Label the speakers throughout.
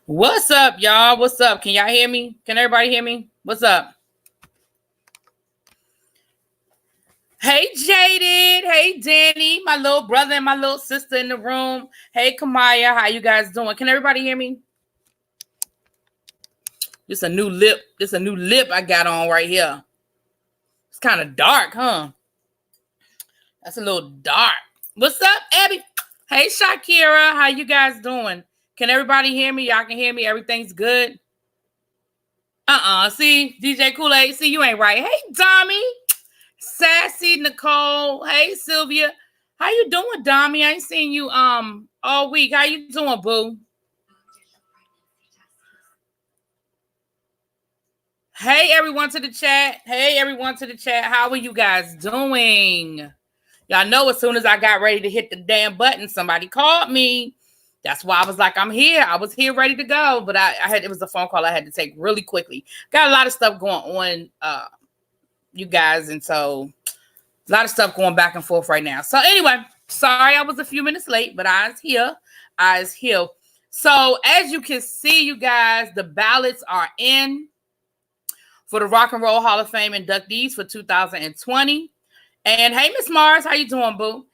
Speaker 1: What's up, y'all? What's up? Can y'all hear me? Can everybody hear me? What's up? Hey, Jaded. Hey, Danny, my little brother and my little sister in the room. Hey, Kamaya. How you guys doing? Can everybody hear me? This a new lip. This a new lip I got on right here. It's kind of dark, huh? That's a little dark. What's up, Abby? Hey, Shakira. How you guys doing? Can everybody hear me? Y'all can hear me? Everything's good? See, DJ Kool-Aid. See, you ain't right. Hey, Tommy. Sassy Nicole. Hey, Sylvia. How you doing, Dommy? I ain't seen you all week. How you doing, boo? Hey, everyone to the chat. Hey, everyone to the chat. How are you guys doing? Y'all know as soon as I got ready to hit the damn button, somebody called me. That's why I was like, I'm here. I was here ready to go, but it was a phone call I had to take really quickly. Got a lot of stuff going on, you guys, and so a lot of stuff going back and forth right now. So anyway, sorry I was a few minutes late, but I was here. So as you can see, you guys, the ballots are in for the Rock and Roll Hall of Fame inductees for 2020. And hey, Miss Mars, how you doing, boo?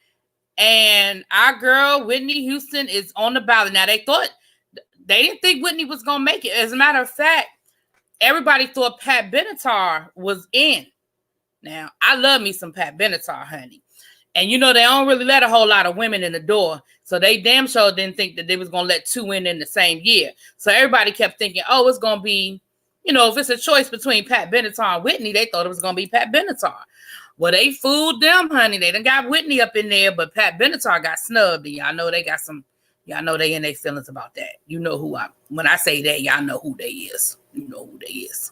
Speaker 1: And our girl, Whitney Houston, is on the ballot. Now, they didn't think Whitney was going to make it. As a matter of fact, everybody thought Pat Benatar was in. Now, I love me some Pat Benatar, honey. And you know, they don't really let a whole lot of women in the door. So they damn sure didn't think that they was going to let two in the same year. So everybody kept thinking, oh, it's going to be, you know, if it's a choice between Pat Benatar and Whitney, they thought it was going to be Pat Benatar. Well, they fooled them, honey. They done got Whitney up in there, but Pat Benatar got snubbed. And y'all know they got some, y'all know they in their feelings about that. You know when I say that, y'all know who they is. You know who they is.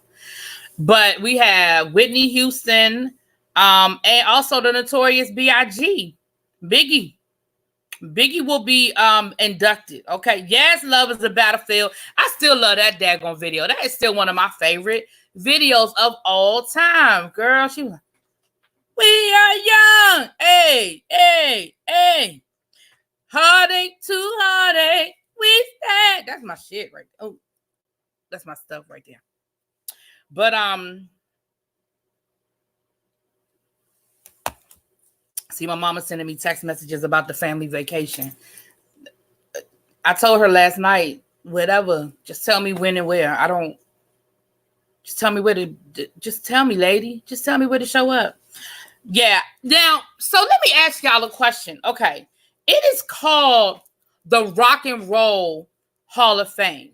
Speaker 1: But we have Whitney Houston, and also the Notorious B.I.G. Biggie. Biggie will be inducted. Okay. Yes, Love is a Battlefield. I still love that daggone video. That is still one of my favorite videos of all time. Girl, she was like, we are young. Hey, hey, hey. Heartache to heartache. We stand. That's my shit right there. Oh, that's my stuff right there. But see, my mama sending me text messages about the family vacation. I told her last night, whatever, just tell me when and where. Just tell me where to, just tell me, lady. Just tell me where to show up. Yeah. Now, so let me ask y'all a question. Okay. It is called the Rock and Roll Hall of Fame.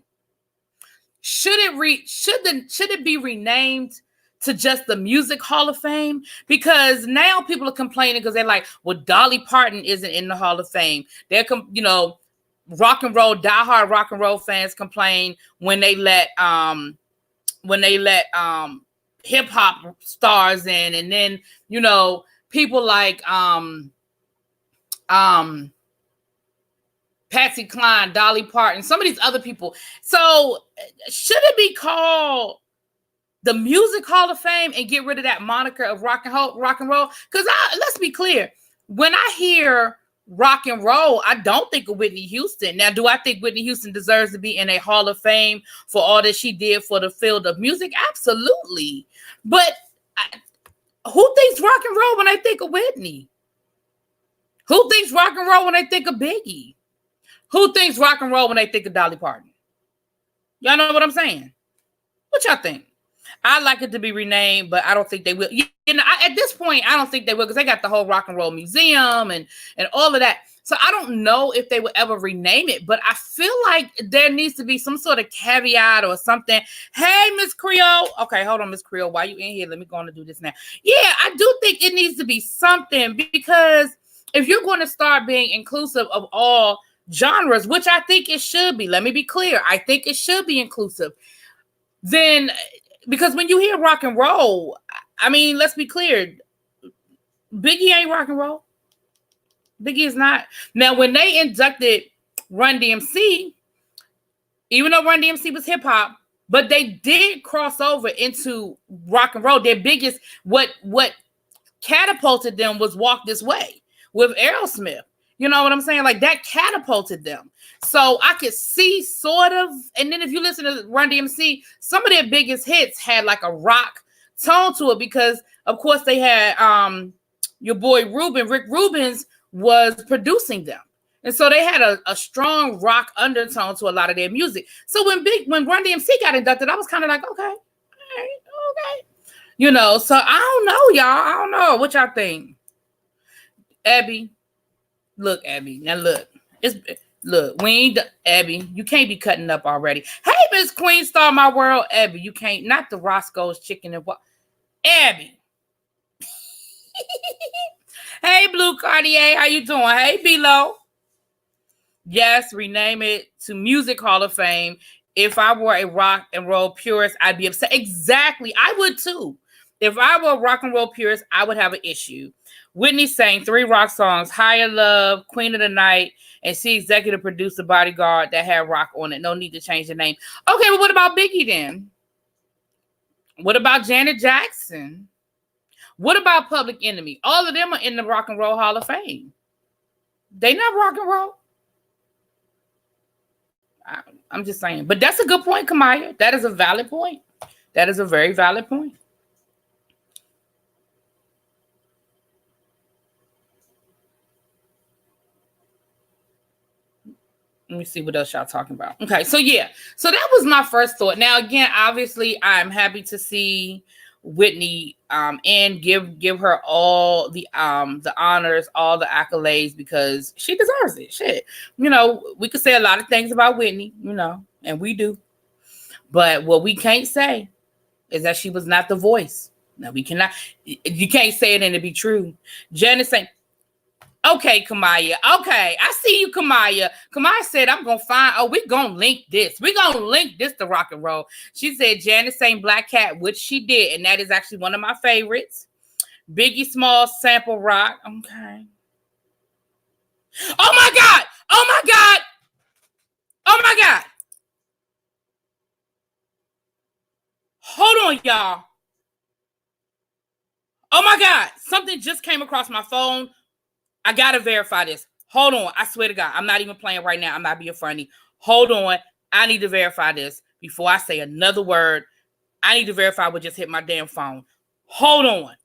Speaker 1: Should it be renamed to just the Music Hall of Fame? Because now people are complaining because they're like, well, Dolly Parton isn't in the Hall of Fame. They're, rock and roll, diehard rock and roll fans complain when they let hip hop stars in, and then, you know, people like Patsy Cline, Dolly Parton, some of these other people. So should it be called the Music Hall of Fame and get rid of that moniker of rock and roll? Because let's be clear, when I hear rock and roll, I don't think of Whitney Houston. Now, do I think Whitney Houston deserves to be in a Hall of Fame for all that she did for the field of music? Absolutely. But who thinks rock and roll when I think of Whitney? Who thinks rock and roll when I think of Biggie? Who thinks rock and roll when they think of Dolly Parton? Y'all know what I'm saying? What y'all think? I'd like it to be renamed, but I don't think they will. You know, at this point, I don't think they will, because they got the whole Rock and Roll Museum and all of that. So I don't know if they will ever rename it, but I feel like there needs to be some sort of caveat or something. Hey, Miss Creole. Okay, hold on, Miss Creole. Why you in here? Let me go on and do this now. Yeah, I do think it needs to be something, because if you're going to start being inclusive of all genres, which I think it should be, let me be clear, I think it should be inclusive, then, because when you hear rock and roll, I mean, let's be clear, Biggie ain't rock and roll. Biggie is not. Now, when they inducted Run DMC, even though Run DMC was hip hop, but they did cross over into rock and roll. Their biggest, what catapulted them was Walk This Way with Aerosmith. You know what I'm saying? Like that catapulted them. So I could see sort of, and then if you listen to Run DMC, some of their biggest hits had like a rock tone to it because of course they had your boy Rick Rubens was producing them. And so they had a strong rock undertone to a lot of their music. So when Run DMC got inducted, I was kind of like, okay, all right, okay. You know, so I don't know, y'all. I don't know. What y'all think? Abby. Look, Abby. Now look. We ain't Abby. You can't be cutting up already. Hey, Miss Queen Star My World. Abby, you can't, not the Roscoe's chicken and what? Abby. Hey, Blue Cartier, how you doing? Hey, B-Lo. Yes, rename it to Music Hall of Fame. If I were a rock and roll purist, I'd be upset. Exactly. I would too. If I were a rock and roll purist, I would have an issue. Whitney sang 3 rock songs, Higher Love, Queen of the Night, and she executive produced The Bodyguard that had rock on it. No need to change the name. Okay, but what about Biggie then? What about Janet Jackson? What about Public Enemy? All of them are in the Rock and Roll Hall of Fame. They not rock and roll. I'm just saying. But that's a good point, Kamaya. That is a valid point. That is a very valid point. Let me see what else y'all talking about. Okay, so yeah. So that was my first thought. Now, again, obviously, I'm happy to see Whitney and give her all the honors, all the accolades, because she deserves it. Shit. You know, we could say a lot of things about Whitney, you know, and we do. But what we can't say is that she was not the voice. No, we cannot. You can't say it and it be true. Janice saying, okay, Kamaya. Okay, I see you, Kamaya. Kamaya said, I'm going to find, we're going to link this. We're going to link this to rock and roll. She said, Janice sang Black Cat, which she did. And that is actually one of my favorites. Biggie Smalls sample rock. Okay. Oh, my God. Oh, my God. Oh, my God. Hold on, y'all. Oh, my God. Something just came across my phone. I got to verify this. Hold on. I swear to God. I'm not even playing right now. I'm not being funny. Hold on. I need to verify this before I say another word. I need to verify what just hit my damn phone. Hold on.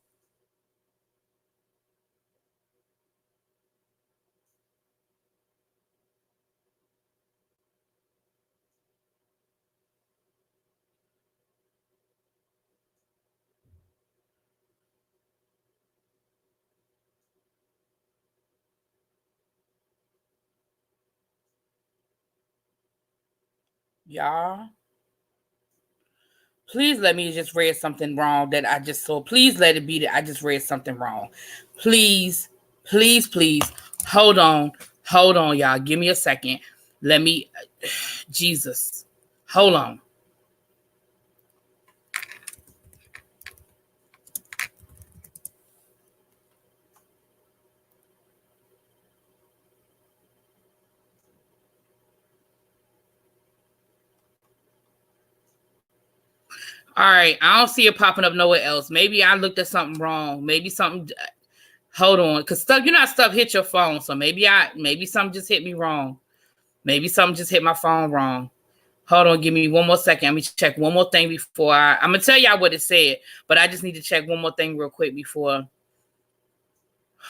Speaker 1: Y'all. Please let me just read something wrong that I just saw. Please let it be that I just read something wrong. Please, please, please. Hold on. Hold on, y'all. Give me a second. Let me, Jesus. Hold on. All right. I don't see it popping up nowhere else. Maybe I looked at something wrong. Maybe something. Hold on. Because stuff, you know, stuff hit your phone. So maybe something just hit me wrong. Maybe something just hit my phone wrong. Hold on. Give me one more second. Let me check one more thing before I'm going to tell y'all what it said. But I just need to check one more thing real quick before.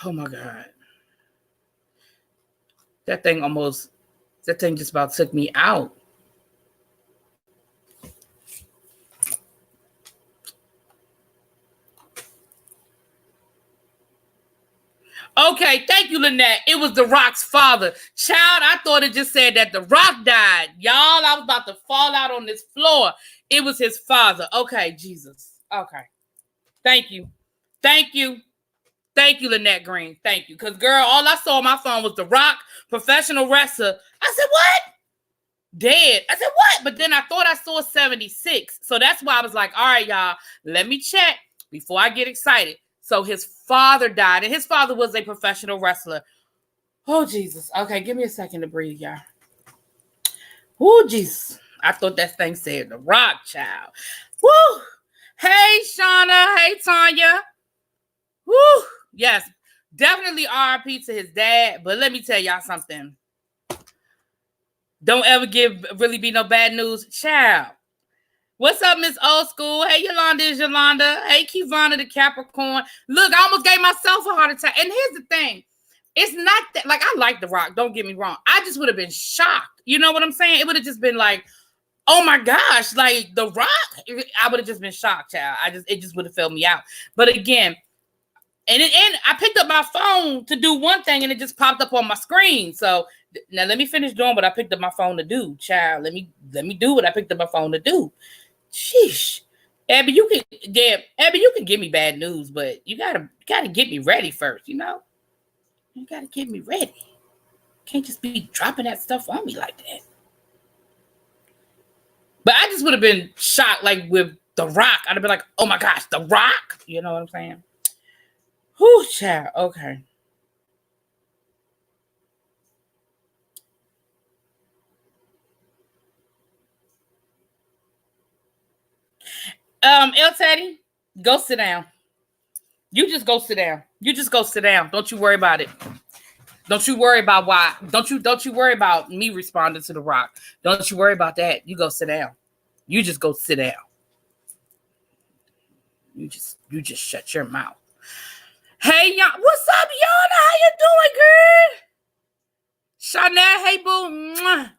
Speaker 1: Oh, my God. That thing just about took me out. Okay, thank you, Lynette. It was The Rock's father. Child, I thought it just said that The Rock died. Y'all, I was about to fall out on this floor. It was his father. Okay, Jesus. Okay. Thank you. Thank you. Thank you, Lynette Green. Thank you. Because, girl, all I saw on my phone was The Rock, professional wrestler. I said, what? Dead. I said, what? But then I thought I saw 76. So that's why I was like, all right, y'all, let me check before I get excited. So his father died, and his father was a professional wrestler. Oh, Jesus. Okay, give me a second to breathe, y'all. Oh, Jesus. I thought that thing said The Rock, child. Woo! Hey, Shauna. Hey, Tanya. Woo! Yes. Definitely RIP to his dad. But let me tell y'all something. Don't ever really be no bad news. Child. What's up, Miss Old School? Hey, Yolanda is Yolanda. Hey, Kivana the Capricorn. Look, I almost gave myself a heart attack. And here's the thing. It's not that, like, I like The Rock. Don't get me wrong. I just would have been shocked. You know what I'm saying? It would have just been like, oh my gosh, like The Rock. I would have just been shocked, child. It just would have filled me out. But again, and I picked up my phone to do one thing and it just popped up on my screen. So now let me finish doing what I picked up my phone to do, child. Let me do what I picked up my phone to do. Sheesh. Abby, you can give me bad news, but you gotta get me ready first, you know? You gotta get me ready. Can't just be dropping that stuff on me like that. But I just would have been shocked, like with The Rock. I'd have been like, oh my gosh, The Rock. You know what I'm saying? Whew, child. Okay. El Teddy, go sit down. You just go sit down. You just go sit down. Don't you worry about it. Don't you worry about why. Don't you worry about me responding to The Rock. Don't you worry about that. You go sit down. You just go sit down. You just shut your mouth. Hey, y'all. What's up, Yana? How you doing, girl? Chanel, hey, boo. Mwah.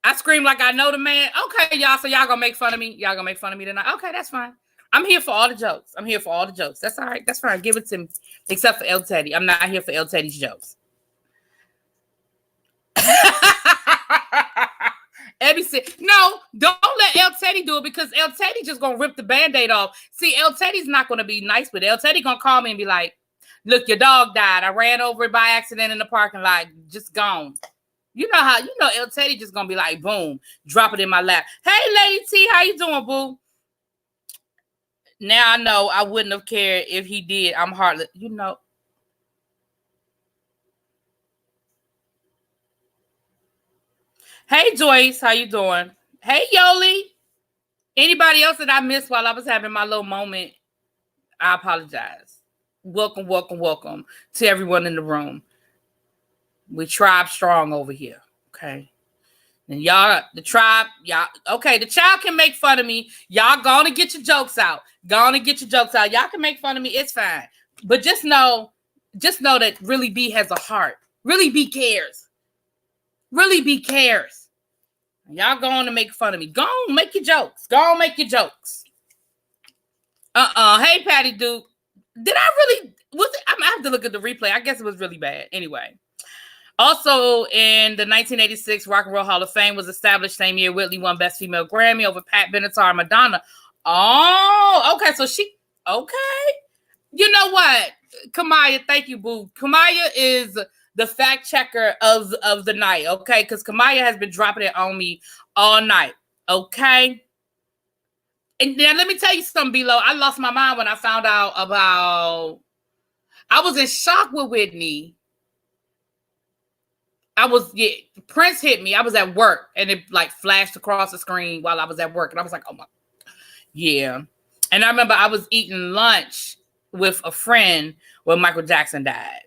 Speaker 1: I scream like I know the man. Okay, y'all. So y'all gonna make fun of me. Y'all gonna make fun of me tonight. Okay, that's fine. I'm here for all the jokes. That's all right. That's fine. Give it to me. Except for El Teddy. I'm not here for El Teddy's jokes. Abby said, no, don't let El Teddy do it because El Teddy just gonna rip the Band-Aid off. See, El Teddy's not gonna be nice with it. El Teddy gonna call me and be like, look, your dog died. I ran over it by accident in the parking lot. Just gone. You know El Teddy just gonna be like, boom, drop it in my lap. Hey, Lady T, how you doing, boo? Now I know I wouldn't have cared if he did. I'm heartless, you know. Hey, Joyce, how you doing? Hey, Yoli. Anybody else that I missed while I was having my little moment, I apologize. Welcome to everyone in the room. We tribe strong over here, okay? And y'all, the tribe, y'all, okay, the child can make fun of me. Y'all gonna get your jokes out. Y'all can make fun of me. It's fine. But just know that Really B has a heart. Really B cares. Y'all going to make fun of me. Go on, make your jokes. Hey, Patty Duke. Did I really? I have to look at the replay. I guess it was really bad. Anyway. Also, in the 1986 Rock and Roll Hall of Fame was established same year. Whitney won Best Female Grammy over Pat Benatar and Madonna. Oh, okay. So okay. You know what? Kamaya, thank you, boo. Kamaya is the fact checker of the night, okay? Because Kamaya has been dropping it on me all night, okay? And now let me tell you something, B-Lo. I lost my mind when I found out about... I was in shock with Whitney. Prince hit me. I was at work, and it like flashed across the screen while I was at work. And I was like, oh my... Yeah. And I remember I was eating lunch with a friend when Michael Jackson died.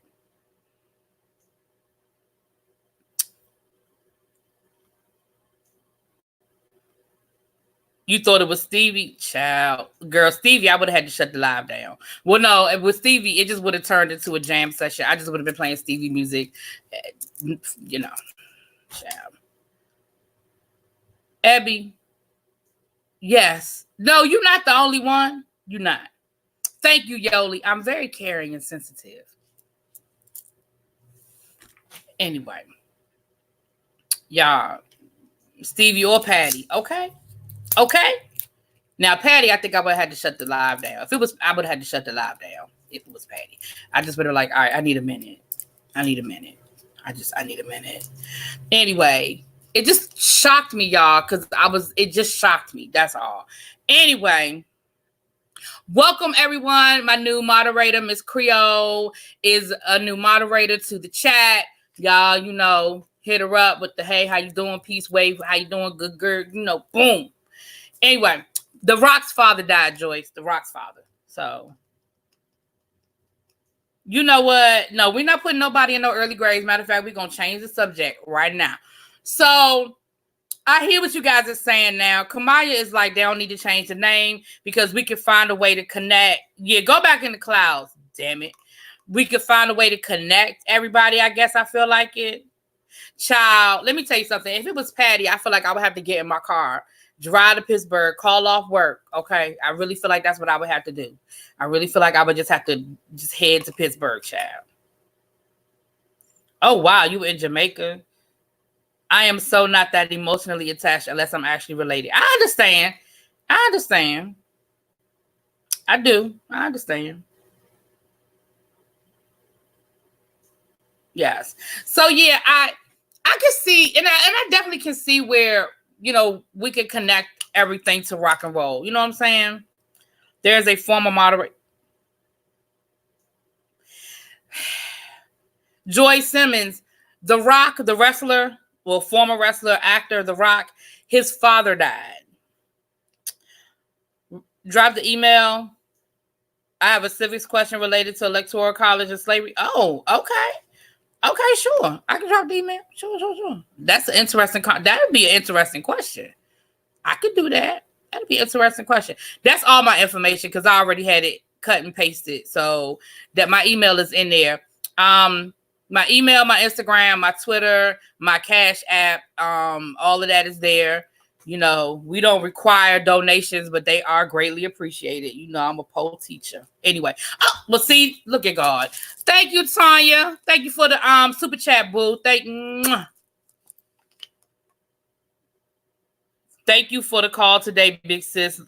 Speaker 1: You thought it was Stevie? Child. Girl, Stevie, I would have had to shut the live down. Well, no, with Stevie, it just would have turned into a jam session. I just would have been playing Stevie music. You know. Child. Abby. Yes. No, you're not the only one. You're not. Thank you, Yoli. I'm very caring and sensitive. Anyway. Y'all. Stevie or Patty. Okay. Now, Patty, I think I would have had to shut the live down. If it was, I would have had to shut the live down if it was Patty. I just would have like, all right, I need a minute. I need a minute. Anyway, it just shocked me, y'all, because it just shocked me. That's all. Anyway, welcome, everyone. My new moderator, Miss Creole, is a new moderator to the chat. Y'all, hit her up with the, hey, how you doing? Peace wave. How you doing? Good girl. Boom. Anyway, The Rock's father died, Joyce. The Rock's father. So, You know what? No, we're not putting nobody in no early grades. Matter of fact, we're going to change the subject right now. So I hear what you guys are saying now. Kamaya is like, they don't need to change the name because we can find a way to connect. Yeah, go back in the clouds. Damn it. We could find a way to connect everybody. I guess I feel like it. Child, let me tell you something. If it was Patty, I feel like I would have to get in my car, drive to Pittsburgh, call off work. Okay. I really feel like that's what I would have to do. I really feel like I would just have to just head to Pittsburgh, child. Oh, wow. You in Jamaica? I am so not that emotionally attached unless I'm actually related. I understand. I do. I understand. Yes. So yeah, I can see, and I definitely can see where, you know, we could connect everything to rock and roll. You know what I'm saying? There's a former moderator. Joy Simmons, The Rock, the wrestler, well, former wrestler, actor, The Rock, his father died. Drop the email. I have a civics question related to electoral college and slavery. Oh, okay. Okay, sure. I can drop the email. Sure. That's an interesting. That would be an interesting question. I could do that. That'd be an interesting question. That's all my information because I already had it cut and pasted. So that my email is in there. My email, my Instagram, my Twitter, my Cash App, all of that is there. You know, we don't require donations, but they are greatly appreciated. You know, I'm a pole teacher. Anyway, well, see, look at God. Thank you, Tanya. Thank you for the super chat, boo. Thank you for the call today, big sis.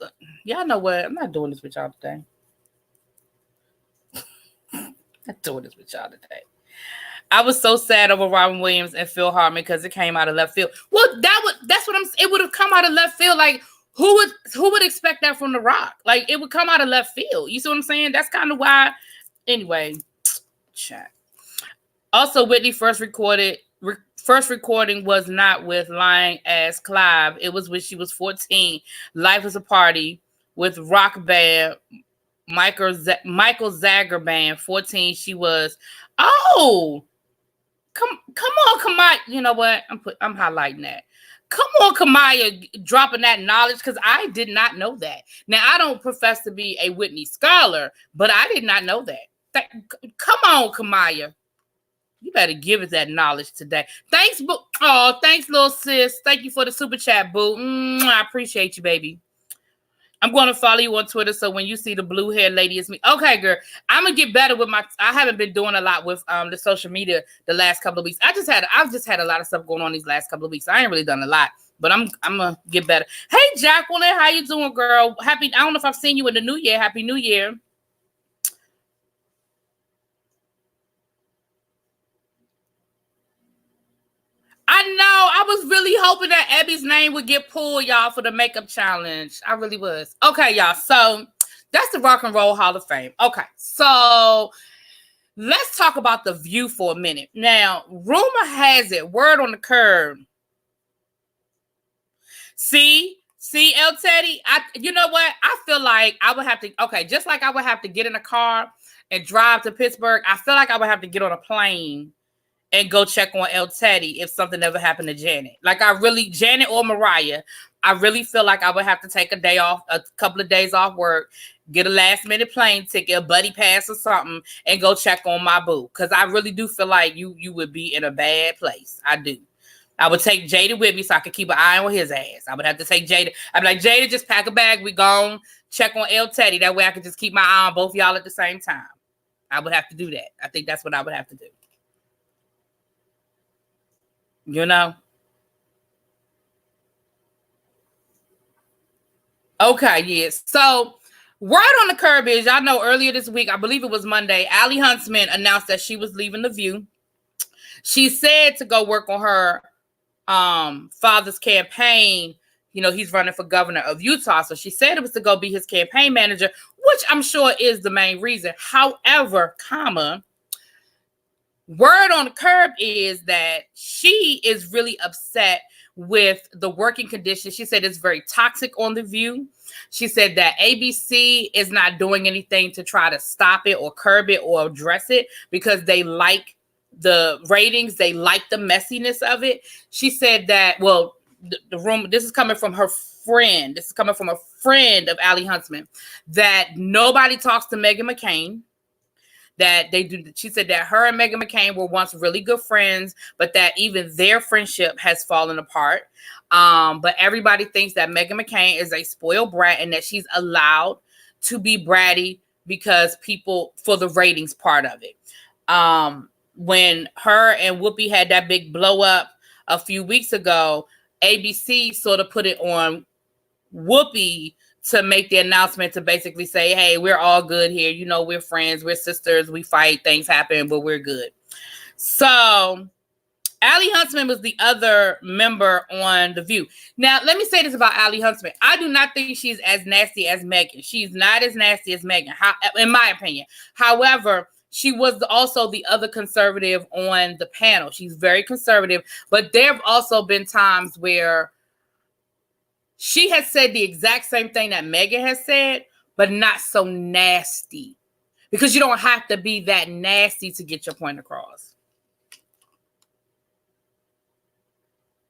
Speaker 1: Y'all know what? I'm not doing this with y'all today. Not doing this with y'all today. I was so sad over Robin Williams and Phil Hartman because it came out of left field. Well, that's what it would have come out of left field. Like, who would expect that from The Rock? Like, it would come out of left field. You see what I'm saying? That's kind of why. Anyway, chat. Also, Whitney first recording was not with Lying Ass Clive. It was when she was 14. Life is a Party with rock band Michael Zager band. 14. She was. Oh. Come on, Kamaya. You know what? I'm highlighting that. Come on, Kamaya, dropping that knowledge because I did not know that. Now, I don't profess to be a Whitney scholar, but I did not know that. Come on, Kamaya. You better give us that knowledge today. Thanks, boo. Oh, thanks, little sis. Thank you for the super chat, boo. I appreciate you, baby. I'm going to follow you on Twitter, so when you see the blue hair lady, it's me. Okay, girl. I'm going to get better with I haven't been doing a lot with the social media the last couple of weeks. I've just had a lot of stuff going on these last couple of weeks. I ain't really done a lot, but I'm going to get better. Hey, Jacqueline, how you doing, girl? I don't know if I've seen you in the new year. Happy New Year. I know. I was really hoping that Abby's name would get pulled, y'all, for the makeup challenge. I really was. Okay, y'all. So that's the Rock and Roll Hall of Fame. Okay, so let's talk about The View for a minute. Now, rumor has it, word on the curb. See, El Teddy, you know what? I feel like I would have to, just like I would have to get in a car and drive to Pittsburgh, I feel like I would have to get on a plane and go check on El Teddy if something ever happened to Janet. Like Janet or Mariah, I really feel like I would have to take a couple of days off work, get a last minute plane ticket, a buddy pass or something, and go check on my boo. Because I really do feel like you would be in a bad place. I do. I would take Jada with me so I could keep an eye on his ass. I would have to take Jada. I'd be like, Jada, just pack a bag. We gone check on El Teddy. That way I could just keep my eye on both y'all at the same time. I would have to do that. I think that's what I would have to do. You know? Okay, yes. So, word on the curb is, y'all know earlier this week, I believe it was Monday, Allie Huntsman announced that she was leaving The View. She said to go work on her father's campaign. You know, he's running for governor of Utah. So she said it was to go be his campaign manager, which I'm sure is the main reason. However, word on the curb is that she is really upset with the working conditions. She said it's very toxic on The View. She said that ABC is not doing anything to try to stop it or curb it or address it because they like the ratings. They like the messiness of it. She said that, well, the room, this is coming from her friend. This is coming from a friend of Allie Huntsman, that nobody talks to Meghan McCain. That they do. She said that her and Meghan McCain were once really good friends, but that even their friendship has fallen apart. But everybody thinks that Meghan McCain is a spoiled brat and that she's allowed to be bratty because people, for the ratings part of it. When her and Whoopi had that big blow up a few weeks ago, ABC sort of put it on Whoopi to make the announcement to basically say, hey, we're all good here. You know, we're friends, we're sisters, we fight, things happen, but we're good. So Allie Huntsman was the other member on The View. Now, let me say this about Allie Huntsman. I do not think she's as nasty as Meghan. She's not as nasty as Meghan, in my opinion. However, she was also the other conservative on the panel. She's very conservative, but there have also been times where she has said the exact same thing that Meghan has said, but not so nasty. Because you don't have to be that nasty to get your point across.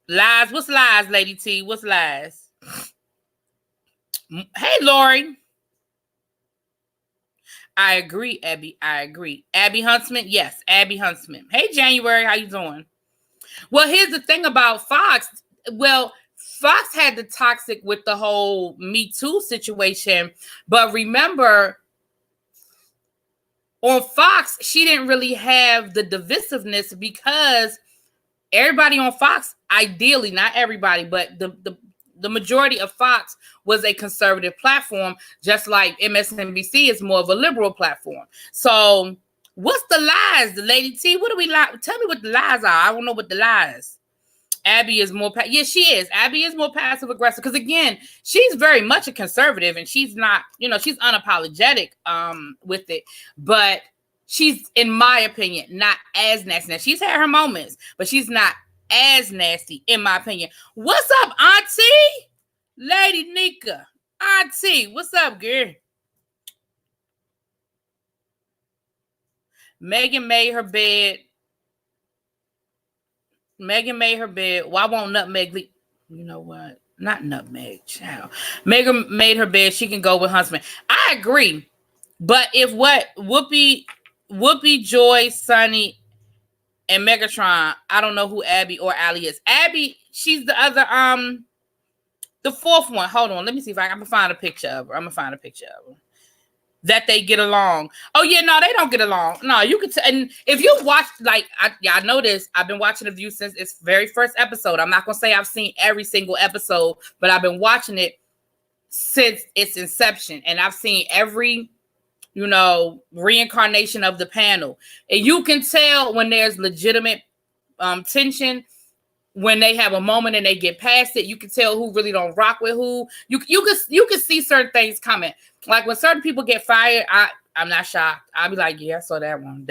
Speaker 1: Lies. What's lies, Lady T? What's lies? Hey, Lori. I agree, Abby. I agree. Abby Huntsman? Yes, Abby Huntsman. Hey, January. How you doing? Well, here's the thing about Fox. Well, Fox had the toxic with the whole Me Too situation. But remember, on Fox, she didn't really have the divisiveness because everybody on Fox, ideally, not everybody, but the majority of Fox was a conservative platform, just like MSNBC is more of a liberal platform. So what's the lies, the Lady T? What do we lie? Tell me what the lies are. I don't know what the lies. Abby is more, yes, she is. Abby is more passive aggressive because, again, she's very much a conservative and she's not, she's unapologetic with it. But she's, in my opinion, not as nasty. Now, she's had her moments, but she's not as nasty, in my opinion. What's up, Auntie? Lady Nika. Auntie, what's up, girl? Meghan made her bed. Meghan made her bed. Why won't Nutmeg leave? You know what? Not Nutmeg, child. Meghan made her bed. She can go with Huntsman. I agree. But if what Whoopi, Joy, Sonny, and Megatron, I don't know who Abby or Allie is. Abby, she's the other, the fourth one. Hold on. Let me see if I can find a picture of her. I'm going to find a picture of her. That they get along. Oh yeah, no, they don't get along. No, you could and if you watch, like, I know this. I've been watching The View since its very first episode. I'm not gonna say I've seen every single episode, but I've been watching it since its inception, and I've seen every, reincarnation of the panel. And you can tell when there's legitimate tension. When they have a moment and they get past it, you can tell who really don't rock with who. You can see certain things coming. Like when certain people get fired, I'm not shocked. I'll be like, yeah, I saw that one.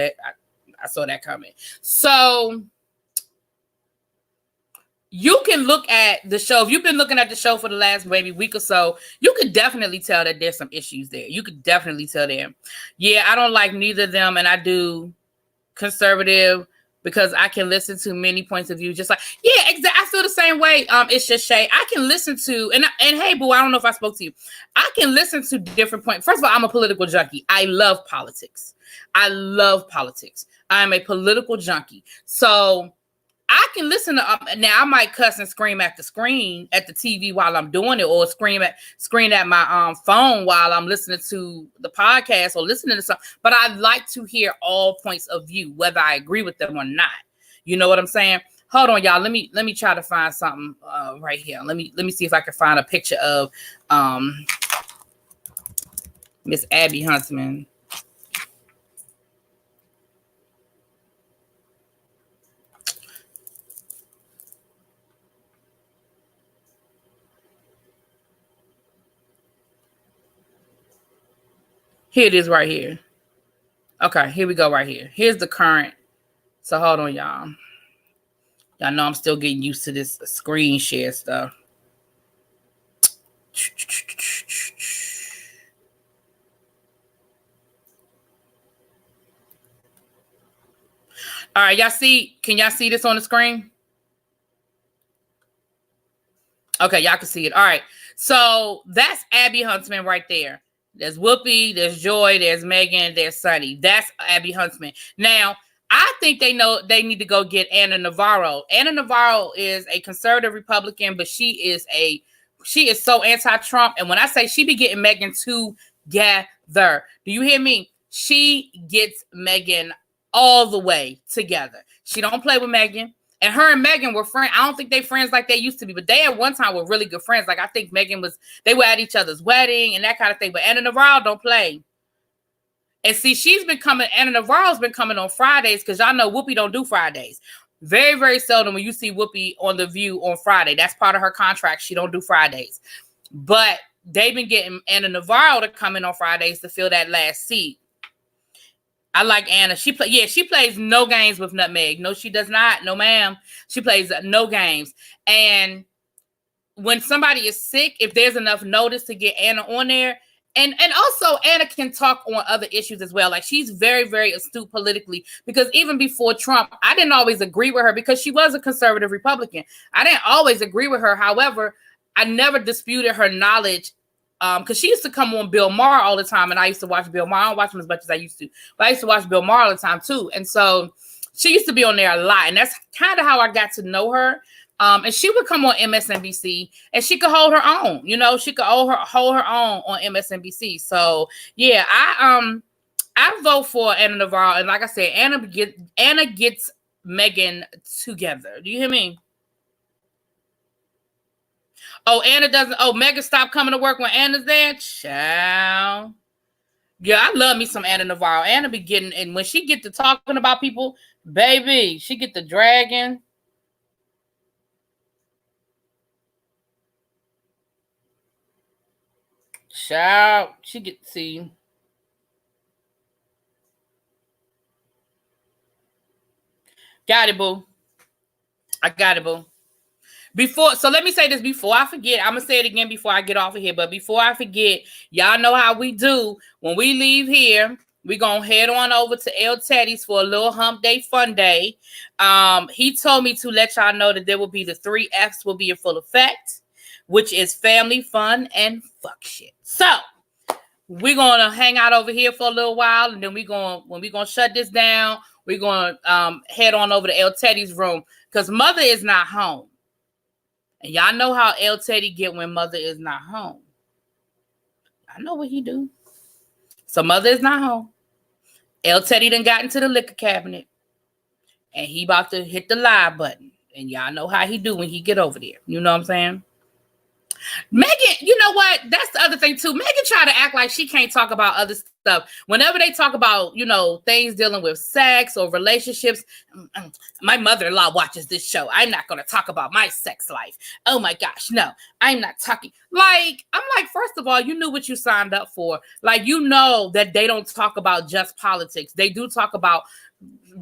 Speaker 1: I saw that coming. So you can look at the show. If you've been looking at the show for the last maybe week or so, you could definitely tell that there's some issues there. You could definitely tell them. Yeah, I don't like neither of them, and I do conservative because I can listen to many points of view. Just like, yeah, exactly. I feel the same way. It's just Shay. I can listen to, and hey, boo, I don't know if I spoke to you. I can listen to different points. First of all, I'm a political junkie. I love politics. I am a political junkie. So I can listen to, now I might cuss and scream at the screen, at the TV while I'm doing it, or scream at my phone while I'm listening to the podcast or listening to something. But I like to hear all points of view, whether I agree with them or not. You know what I'm saying? Hold on, y'all. Let me try to find something right here. Let me see if I can find a picture of Miss Abby Huntsman. Here it is right here. Okay, here we go right here. Here's the current. So hold on, y'all. Y'all know I'm still getting used to this screen share stuff. All right, y'all see? Can y'all see this on the screen? Okay, y'all can see it. All right. So that's Abby Huntsman right there. There's Whoopi, there's Joy, there's Megan, there's Sunny. That's Abby Huntsman. Now, I think they know they need to go get Anna Navarro. Anna Navarro is a conservative Republican, but she is so anti-Trump. And when I say she be getting Megan together, do you hear me? She gets Megan all the way together. She don't play with Megan. And her and Megan were friends. I don't think they friends like they used to be, but they at one time were really good friends. Like I think they were at each other's wedding and that kind of thing. But Anna Navarro don't play. And see, Anna Navarro's been coming on Fridays because y'all know Whoopi don't do Fridays. Very, very seldom when you see Whoopi on The View on Friday. That's part of her contract. She don't do Fridays. But they've been getting Anna Navarro to come in on Fridays to fill that last seat. I like Anna. She plays no games with Nutmeg. No, she does not. No, ma'am. She plays no games. And when somebody is sick, if there's enough notice to get Anna on there, and also Anna can talk on other issues as well. Like she's very, very astute politically because even before Trump, I didn't always agree with her because she was a conservative Republican. I didn't always agree with her. However, I never disputed her knowledge. Because she used to come on Bill Maher all the time, and I used to watch Bill Maher. I don't watch him as much as I used to, but I used to watch Bill Maher all the time too. And so she used to be on there a lot, and that's kind of how I got to know her. And she would come on MSNBC, and she could hold her own. You know, she could hold her own on MSNBC. So yeah, I vote for Anna Navarro, and like I said, Anna gets Megan together. Do you hear me? Oh, Anna doesn't. Oh, Megan stopped coming to work when Anna's there. Child. Yeah, I love me some Anna Navarro. Anna be getting, and when she get to talking about people, baby, she get the dragon. Child, she get see. Got it, boo. I got it, boo. So let me say this before I forget. I'm going to say it again before I get off of here. But before I forget, y'all know how we do. When we leave here, we're going to head on over to El Teddy's for a little Hump Day fun day. He told me to let y'all know that there will be the 3 F's will be in full effect, which is family, fun, and fuck shit. So we're going to hang out over here for a little while. And then when we're going to shut this down, we're going to head on over to El Teddy's room because mother is not home. And y'all know how El Teddy get when mother is not home. I know what he do. So mother is not home. El Teddy done got into the liquor cabinet. And he about to hit the live button. And y'all know how he do when he get over there. You know what I'm saying? Megan, you know what? That's the other thing too. Megan try to act like she can't talk about other stuff. Whenever they talk about, things dealing with sex or relationships, my mother-in-law watches this show. I'm not going to talk about my sex life. Oh my gosh, no, I'm not talking. I'm like, first of all, you knew what you signed up for. Like, you know that they don't talk about just politics. They do talk about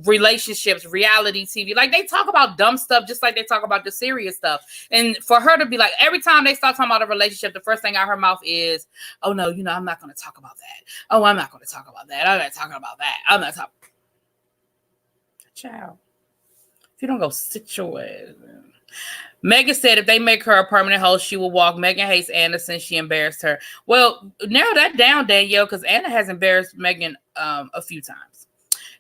Speaker 1: relationships, reality TV. Like, they talk about dumb stuff just like they talk about the serious stuff. And for her to be like, every time they start talking about a relationship, the first thing out her mouth is, oh no, I'm not going to talk about that. Oh, I'm not going to talk about that. I'm not talking about that. I'm not talking. Child, if you don't go sit your ass. Megan said if they make her a permanent host, she will walk. Megan hates Anna since she embarrassed her. Well, narrow that down, Danielle, because Anna has embarrassed Megan a few times.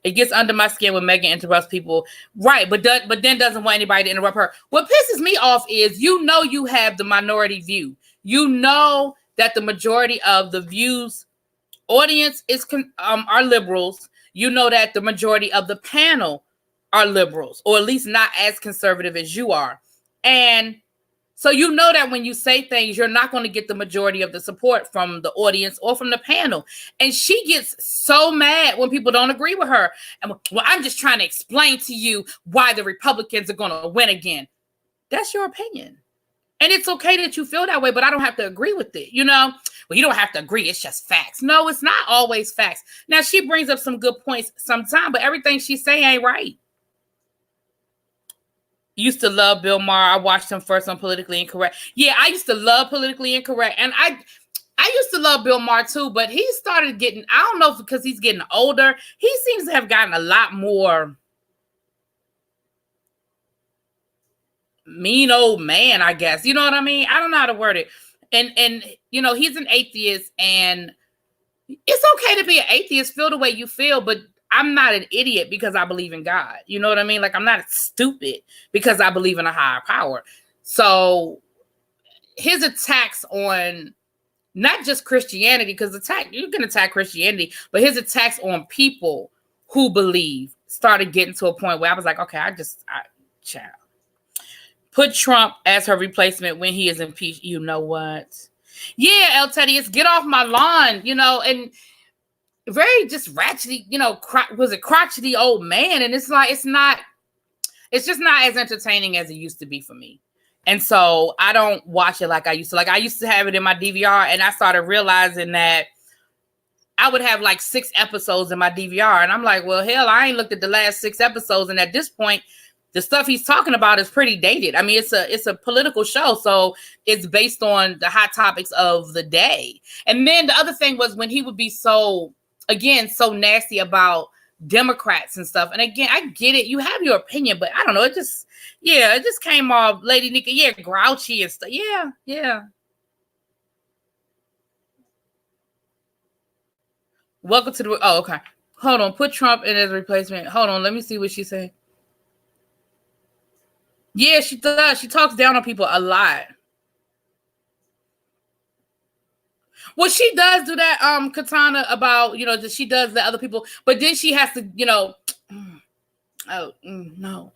Speaker 1: It gets under my skin when Megan interrupts people. Right, but then doesn't want anybody to interrupt her. What pisses me off is, you have the minority view. You know that the majority of the View's audience are liberals. You know that the majority of the panel are liberals, or at least not as conservative as you are. And so you know that when you say things, you're not going to get the majority of the support from the audience or from the panel. And she gets so mad when people don't agree with her. And well, I'm just trying to explain to you why the Republicans are going to win again. That's your opinion. And it's okay that you feel that way, but I don't have to agree with it. Well, you don't have to agree. It's just facts. No, it's not always facts. Now, she brings up some good points sometimes, but everything she say ain't right. Used to love Bill Maher. I watched him first on Politically Incorrect. Yeah, I used to love Politically Incorrect. And I used to love Bill Maher too, but he started getting, I don't know if because he's getting older, he seems to have gotten a lot more mean old man, I guess. You know what I mean? I don't know how to word it. And you know, he's an atheist, and it's okay to be an atheist, feel the way you feel, but I'm not an idiot because I believe in God. You know what I mean? Like, I'm not stupid because I believe in a higher power. So his attacks on not just Christianity, because you can attack Christianity, but his attacks on people who believe started getting to a point where I was like, okay, child. Put Trump as her replacement when he is impeached. You know what? Yeah, El Teddy, it's get off my lawn, you know, and very just ratchety, you know, was a crotchety old man. And it's like, it's just not as entertaining as it used to be for me. And so I don't watch it like I used to. Like, I used to have it in my DVR, and I started realizing that I would have like 6 episodes in my DVR. And I'm like, well, hell, I ain't looked at the last 6 episodes. And at this point, the stuff he's talking about is pretty dated. I mean, it's a political show, so it's based on the hot topics of the day. And then the other thing was when he would be so nasty about Democrats and stuff. And again, I get it. You have your opinion, but I don't know. It just came off, Lady Nika, grouchy and stuff. Yeah. Welcome to the, oh, okay. Hold on. Put Trump in as replacement. Hold on. Let me see what she's saying. Yeah, she does. She talks down on people a lot. Well, she does do that, Katana, about, you know, that she does the other people, but then she has to, you know, no.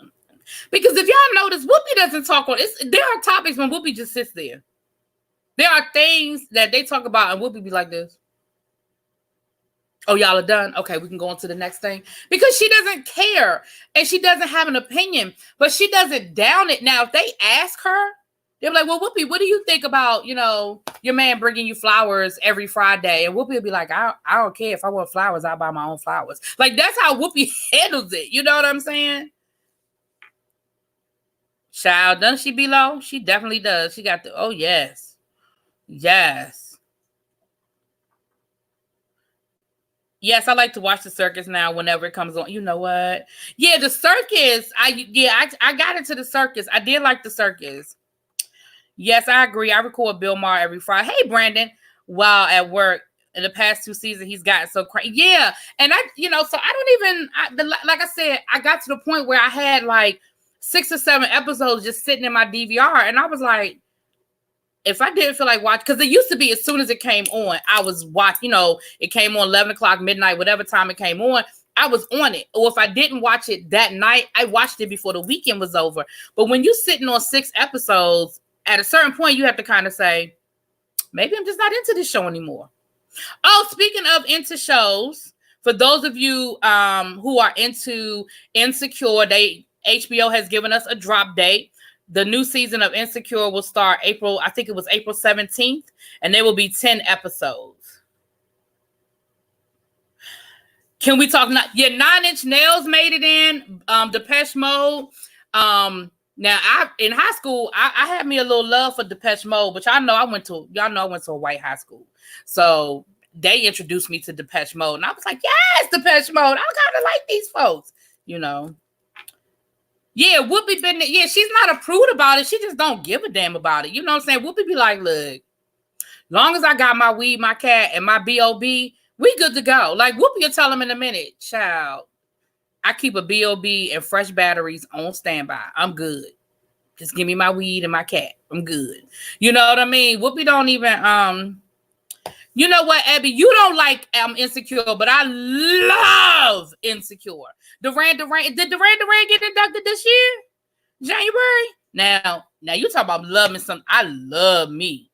Speaker 1: Because if y'all notice, Whoopi doesn't talk on it. There are topics when Whoopi just sits there. There are things that they talk about and Whoopi be like this. Oh, y'all are done? Okay, we can go on to the next thing. Because she doesn't care and she doesn't have an opinion, but she doesn't down it. Now, if they ask her, they're like, well, Whoopi, what do you think about, you know, your man bringing you flowers every Friday? And Whoopi will be like, I don't care. If I want flowers, I'll buy my own flowers. Like, that's how Whoopi handles it. You know what I'm saying? Child, doesn't she be low? She definitely does. She got the, oh, yes. Yes. Yes, I like to watch the circus now whenever it comes on. You know what? Yeah, the circus. I got into the circus. I did like the circus. Yes, I agree. I record Bill Maher every Friday. Hey, Brandon, while at work in the past 2 seasons, he's gotten so crazy. Yeah, and so I don't even, like I said, I got to the point where I had like 6 or 7 episodes just sitting in my DVR, and I was like, if I didn't feel like watching, because it used to be as soon as it came on, I was watching, you know, it came on 11 o'clock, midnight, whatever time it came on, I was on it. Or if I didn't watch it that night, I watched it before the weekend was over. But when you're sitting on 6 episodes, at a certain point, you have to kind of say, maybe I'm just not into this show anymore. Oh, speaking of into shows, for those of you who are into Insecure, HBO has given us a drop date. The new season of Insecure will start April 17th, and there will be 10 episodes. Can we talk? 9 Inch Nails made it in. Depeche Mode. Now, in high school, I had me a little love for Depeche Mode, but y'all know I went to a white high school. So they introduced me to Depeche Mode, and I was like, yes, Depeche Mode. I kind of like these folks, you know. Yeah, Whoopi been, yeah, she's not a prude about it. She just don't give a damn about it. You know what I'm saying? Whoopi be like, look, long as I got my weed, my cat, and my B.O.B., we good to go. Like, Whoopi will tell them in a minute, child, I keep a B.O.B. and fresh batteries on standby. I'm good. Just give me my weed and my cat. I'm good. You know what I mean? Whoopi don't even, you know what, Abby? You don't like Insecure, but I love Insecure. Did Duran Duran get inducted this year? January? Now you talk about loving something. I love me.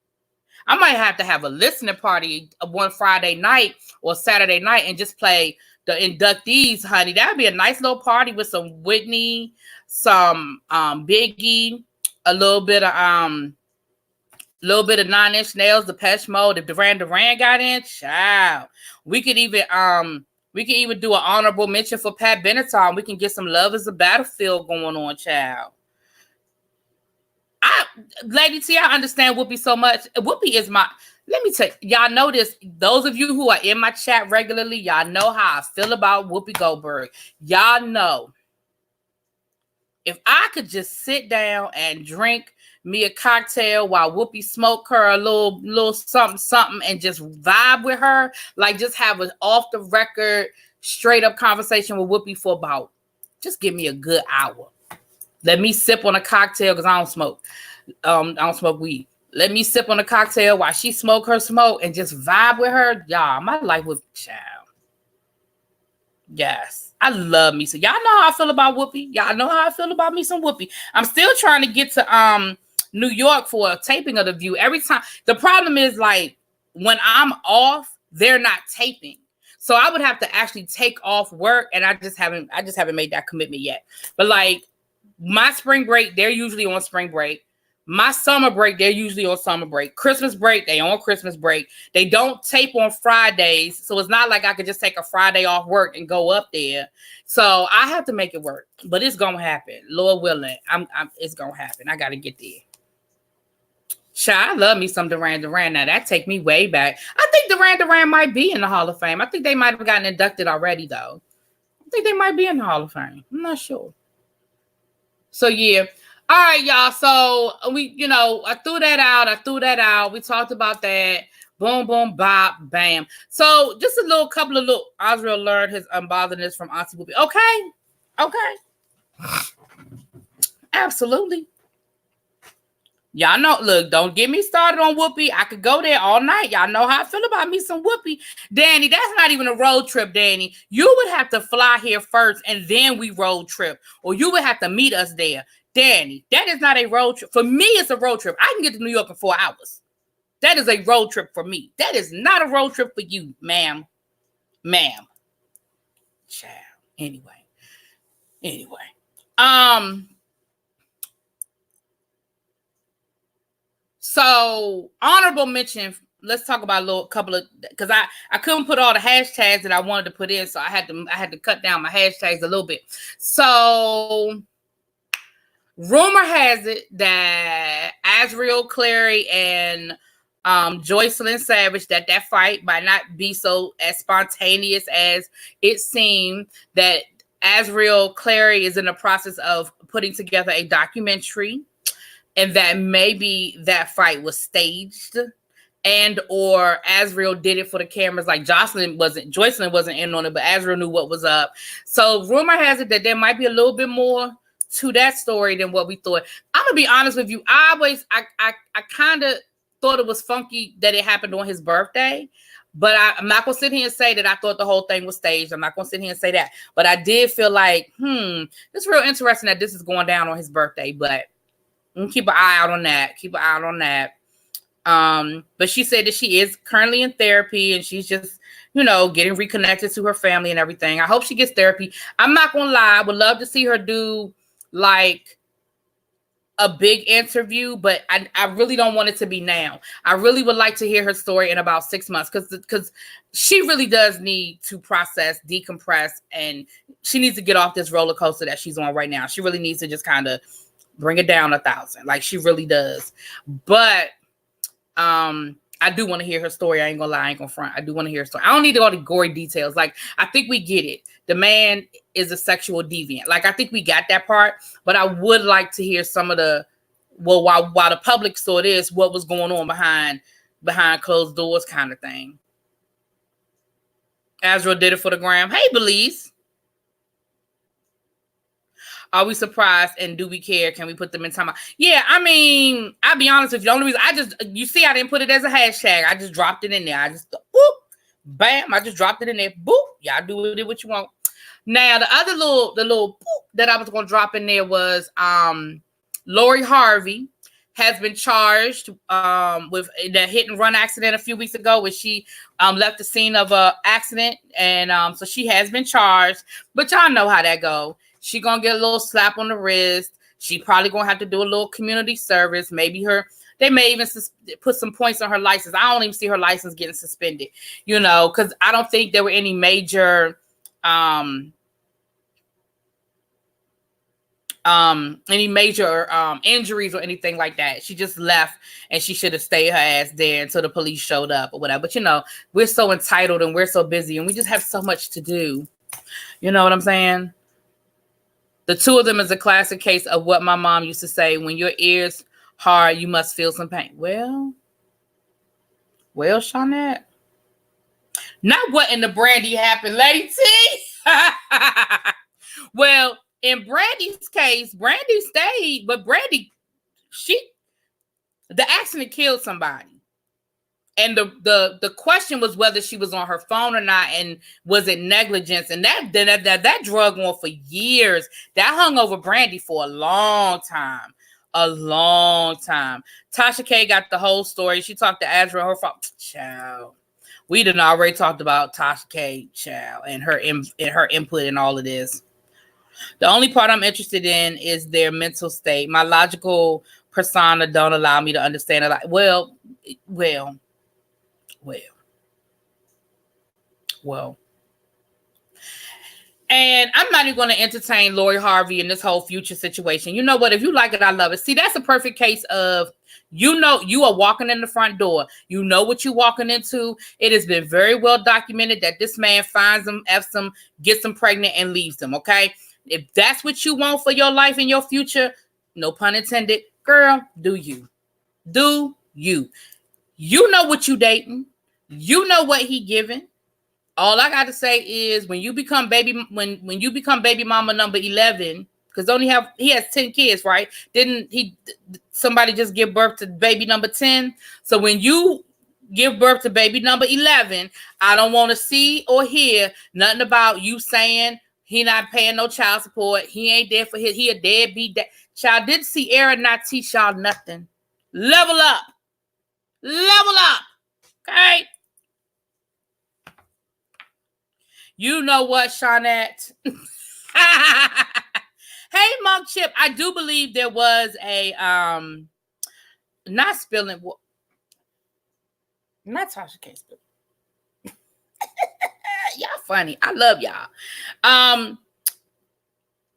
Speaker 1: I might have to have a listening party one Friday night or Saturday night and just play the inductees, honey. That would be a nice little party with some Whitney, some Biggie, a little bit of 9 Inch Nails, Depeche Mode. If Duran Duran got in, child, we could even do an honorable mention for Pat Benatar. We can get some Love is a Battlefield going on, child. Lady T, I understand Whoopi so much. Whoopi is my, let me tell you, y'all know this. Those of you who are in my chat regularly, y'all know how I feel about Whoopi Goldberg. Y'all know if I could just sit down and drink me a cocktail while Whoopi smoke her a little something and just vibe with her, like just have an off the record, straight up conversation with Whoopi for about, just give me a good hour. Let me sip on a cocktail because I don't smoke. I don't smoke weed. Let me sip on a cocktail while she smoke her smoke and just vibe with her. Y'all, my life was child. Yes, I love me. So y'all know how I feel about Whoopi. Y'all know how I feel about me some Whoopi. I'm still trying to get to New York for a taping of The View. Every time, the problem is like when I'm off, they're not taping. So I would have to actually take off work, and I just haven't made that commitment yet. But like my spring break, they're usually on spring break. My summer break, they're usually on summer break. Christmas break, they on Christmas break. They don't tape on Fridays, so it's not like I could just take a Friday off work and go up there. So I have to make it work, but it's gonna happen, Lord willing. It's gonna happen. I gotta get there. Shy, I love me some Duran Duran. Now that take me way back. I think Duran Duran might be in the Hall of Fame. I think they might have gotten inducted already, though. I think they might be in the Hall of Fame. I'm not sure. So yeah. All right, y'all. So we, I threw that out. We talked about that. Boom, boom, bop, bam. So just a couple of little. Osriel learned his unbotheredness from Auntie Whoopi. Okay. Absolutely. Y'all know, look, don't get me started on Whoopi. I could go there all night. Y'all know how I feel about me some Whoopi. Danny, that's not even a road trip, Danny. You would have to fly here first and then we road trip. Or you would have to meet us there. Danny, that is not a road trip. For me, it's a road trip. I can get to New York in 4 hours. That is a road trip for me. That is not a road trip for you, ma'am. Child. Anyway. So honorable mention. Let's talk about a little couple of, because I couldn't put all the hashtags that I wanted to put in, so I had to cut down my hashtags a little bit. So rumor has it that Azriel Clary and Joycelyn Savage, that fight might not be so as spontaneous as it seemed. That Azriel Clary is in the process of putting together a documentary, and that maybe that fight was staged, and or Azriel did it for the cameras. Like Joycelyn wasn't in on it, but Azriel knew what was up. So rumor has it that there might be a little bit more to that story than what we thought. I'm gonna be honest with you. I kind of thought it was funky that it happened on his birthday, but I'm not gonna sit here and say that I thought the whole thing was staged. I'm not gonna sit here and say that, but I did feel like, it's real interesting that this is going down on his birthday. But keep an eye out on that. But she said that she is currently in therapy and she's just, getting reconnected to her family and everything. I hope she gets therapy. I'm not gonna lie, I would love to see her do like a big interview, but I really don't want it to be now. I really would like to hear her story in about 6 months, because she really does need to process, decompress, and she needs to get off this roller coaster that she's on right now. She really needs to just kind of bring it down 1,000. Like she really does. But I do want to hear her story. I ain't gonna lie, I ain't gonna front. I do want to hear her story. I don't need all the gory details. Like, I think we get it. The man is a sexual deviant. Like, I think we got that part, but I would like to hear some of the, while the public saw this, what was going on behind closed doors kind of thing. Azriel did it for the gram. Hey, Belize. Are we surprised and do we care? Can we put them in time? Yeah, I mean, I'll be honest with you. The only reason you see, I didn't put it as a hashtag. I just dropped it in there. I just, boop, bam. I just dropped it in there. Boop. Y'all do with it what you want. Now, the other little boop that I was going to drop in there was Lori Harvey has been charged with the hit and run accident a few weeks ago when she left the scene of an accident. And so she has been charged. But y'all know how that go. She gonna get a little slap on the wrist. She probably gonna have to do a little community service. Maybe they may even put some points on her license. I don't even see her license getting suspended, because I don't think there were any major any major injuries or anything like that. She just left, and she should have stayed her ass there until the police showed up or whatever. But you know, we're so entitled and we're so busy and we just have so much to do. You know what I'm saying? The two of them is a classic case of what my mom used to say: when your ears hard, you must feel some pain. Well, Shawnette, not what in the Brandy happened, Lady T. Well, in Brandy's case, Brandy stayed, but Brandy, the accident killed somebody. And the question was whether she was on her phone or not, and was it negligence? And that drug on for years. That hung over Brandy for a long time. A long time. Tasha K got the whole story. She talked to Azra, her fault. Child. We done already talked about Tasha K, child, and her input in all of this. The only part I'm interested in is their mental state. My logical persona don't allow me to understand a lot. Well. And I'm not even going to entertain Lori Harvey in this whole Future situation. You know what? If you like it, I love it. See, that's a perfect case of, you know, you are walking in the front door. You know what you're walking into. It has been very well documented that this man finds them, F's them, gets them pregnant, and leaves them, okay? If that's what you want for your life and your future, no pun intended, girl, do you. Do you. You know what you dating. You know what he giving. All I got to say is when you become baby mama number 11, because he has 10 kids, right? Didn't somebody just give birth to baby number 10? So when you give birth to baby number 11, I don't want to see or hear nothing about you saying he not paying no child support. He ain't there for he a deadbeat. Child, didn't see Aaron not teach y'all nothing. Level up. Level up. Okay? You know what, Shawnette? Hey, Monk Chip, I do believe there was a not spilling. Not Tasha K. Spilling. Y'all funny. I love y'all.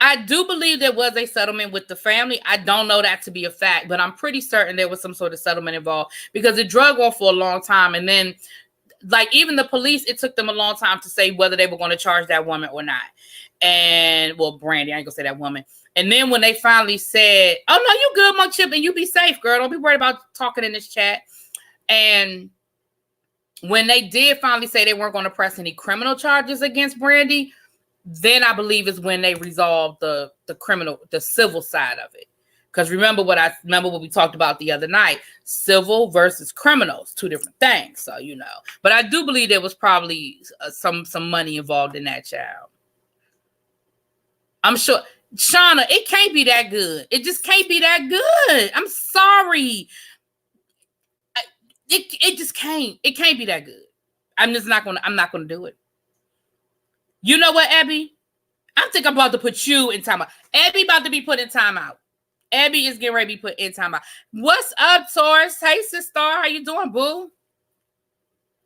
Speaker 1: I do believe there was a settlement with the family. I don't know that to be a fact, but I'm pretty certain there was some sort of settlement involved because it drug on for a long time. And then, like, even the police, it took them a long time to say whether they were going to charge that woman or not. And, well, Brandy, I ain't going to say that woman. And then when they finally said, oh, no, you good, Monk Chip, and you be safe, girl. Don't be worried about talking in this chat. And when they did finally say they weren't going to press any criminal charges against Brandy, then I believe is when they resolved the civil side of it. Because remember what we talked about the other night, civil versus criminals, two different things. So, you know, but I do believe there was probably some money involved in that, child. I'm sure, Shauna, it can't be that good. It just can't be that good. I'm sorry. It just can't. It can't be that good. I'm not going to do it. You know what, Abby? I think I'm about to put you in timeout. Abby about to be put in timeout. Abby is getting ready to be put in timeout. What's up, Taurus? Hey, sister. How you doing, boo?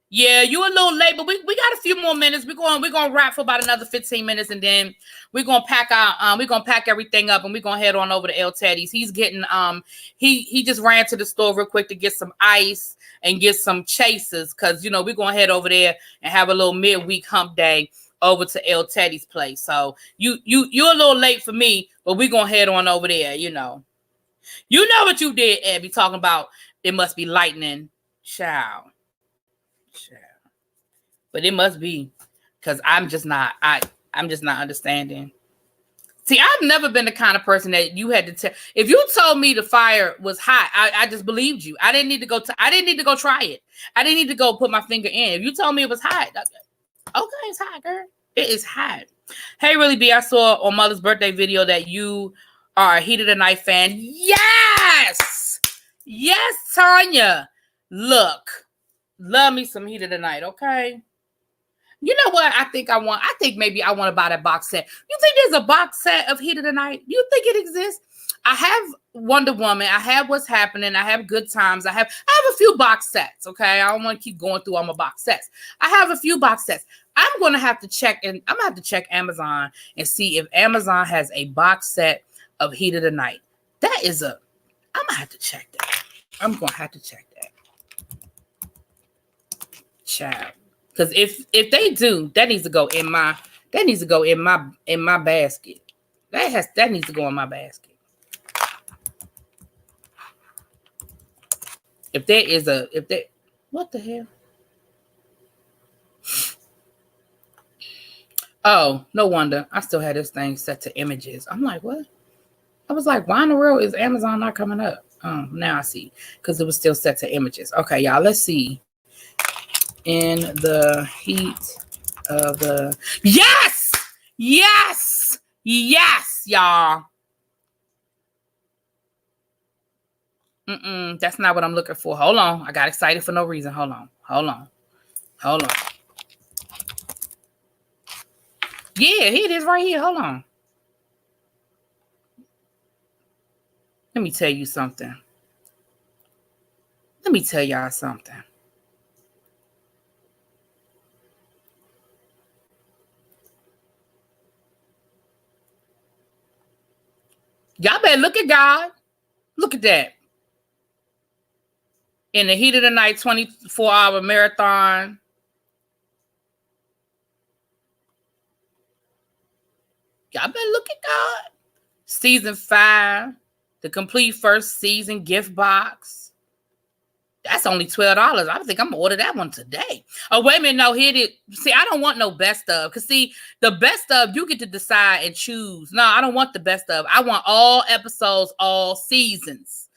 Speaker 1: Yeah, you a little late, but we got a few more minutes. We're gonna wrap for about another 15 minutes, and then we're gonna pack everything up, and we're gonna head on over to El Teddy's. He's getting he just ran to the store real quick to get some ice and get some chasers, because you know we're gonna head over there and have a little midweek hump day over to El Teddy's place. So you're a little late for me, but we're gonna head on over there. You know what you did, Abby, talking about it must be lightning, child. But it must be, because I'm just not understanding. See, I've never been the kind of person that you had to tell. If you told me the fire was hot, I just believed you. I didn't need to go try it. I didn't need to go put my finger in. If you told me it was hot, okay, it's hot, girl. It is hot. Hey, Really B, I saw on Mother's birthday video that you are a Heat of the Night fan. Yes, Tanya. Look, love me some Heat of the Night, okay? You know what? I think maybe I want to buy that box set. You think there's a box set of Heat of the Night? You think it exists? I have Wonder Woman. I have What's Happening. I have Good Times. I have a few box sets. Okay, I don't want to keep going through all my box sets. I have a few box sets. I'm gonna have to check Amazon and see if Amazon has a box set of Heat of the Night. That is I'm gonna have to check that. I'm gonna have to check that. Child. Because if they do, that needs to go in my basket. That needs to go in my basket. What the hell? Oh, no wonder. I still had this thing set to images. I'm like, what? I was like, why in the world is Amazon not coming up? Now I see. Because it was still set to images. Okay, y'all, let's see. In the heat of the... Yes! Yes! Yes, y'all. That's not what I'm looking for. Hold on. I got excited for no reason. Hold on. Yeah, here it is right here. Hold on. Let me tell you something. Let me tell y'all something. Y'all better look at God. Look at that. In the Heat of the Night 24-hour marathon. Y'all better look at God. Season 5. The complete first season gift box. That's only $12. I think I'm going to order that one today. Oh, wait a minute. No, here it is. See, I don't want no best of. Because, see, the best of, you get to decide and choose. No, I don't want the best of. I want all episodes, all seasons.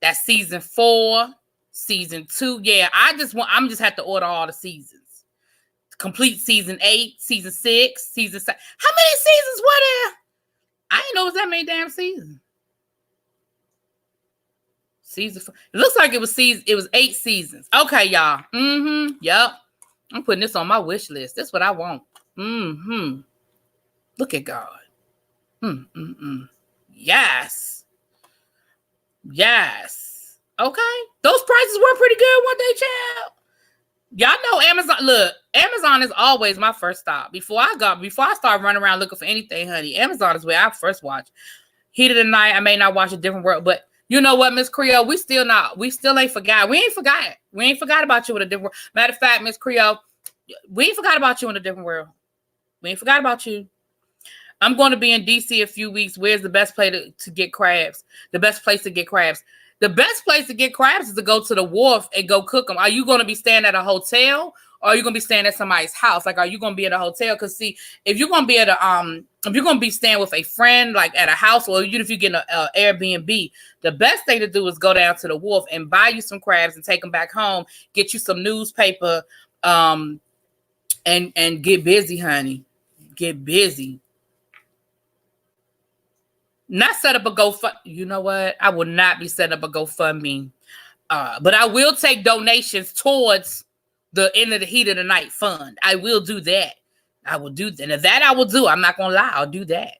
Speaker 1: That's season 4, season 2. Yeah, I'm just have to order all the seasons. Complete season 8, season 6, season 7. How many seasons were there? I didn't know it was that many damn seasons. Season 4. It looks like it was 8 seasons. Okay, y'all. Yep. I'm putting this on my wish list. That's what I want. Look at God. Yes. Yes. Okay. Those prices were pretty good one day, child. Y'all know Amazon. Look, Amazon is always my first stop. Before I start running around looking for anything, honey, Amazon is where I first watch. Heat of the Night. I may not watch A Different World, but you know what, Miss Creole? We still ain't forgot. We ain't forgot. We ain't forgot about you in A Different World. Matter of fact, Miss Creole, we ain't forgot about you in A Different World. We ain't forgot about you. I'm going to be in DC a few weeks. Where's the best place to get crabs? The best place to get crabs. The best place to get crabs is to go to the wharf and go cook them. Are you going to be staying at a hotel, or are you going to be staying at somebody's house? Like, are you going to be at a hotel? Because see, if you're going to be at if you're going to be staying with a friend, like at a house, or even if you get an Airbnb, the best thing to do is go down to the wharf and buy you some crabs and take them back home. Get you some newspaper, and get busy, honey. Get busy. Not set up a GoFundMe. You know what? I will not be setting up a GoFundMe. But I will take donations towards the End of the Heat of the Night fund. I will do that. I will do that. And that I will do. I'm not going to lie. I'll do that.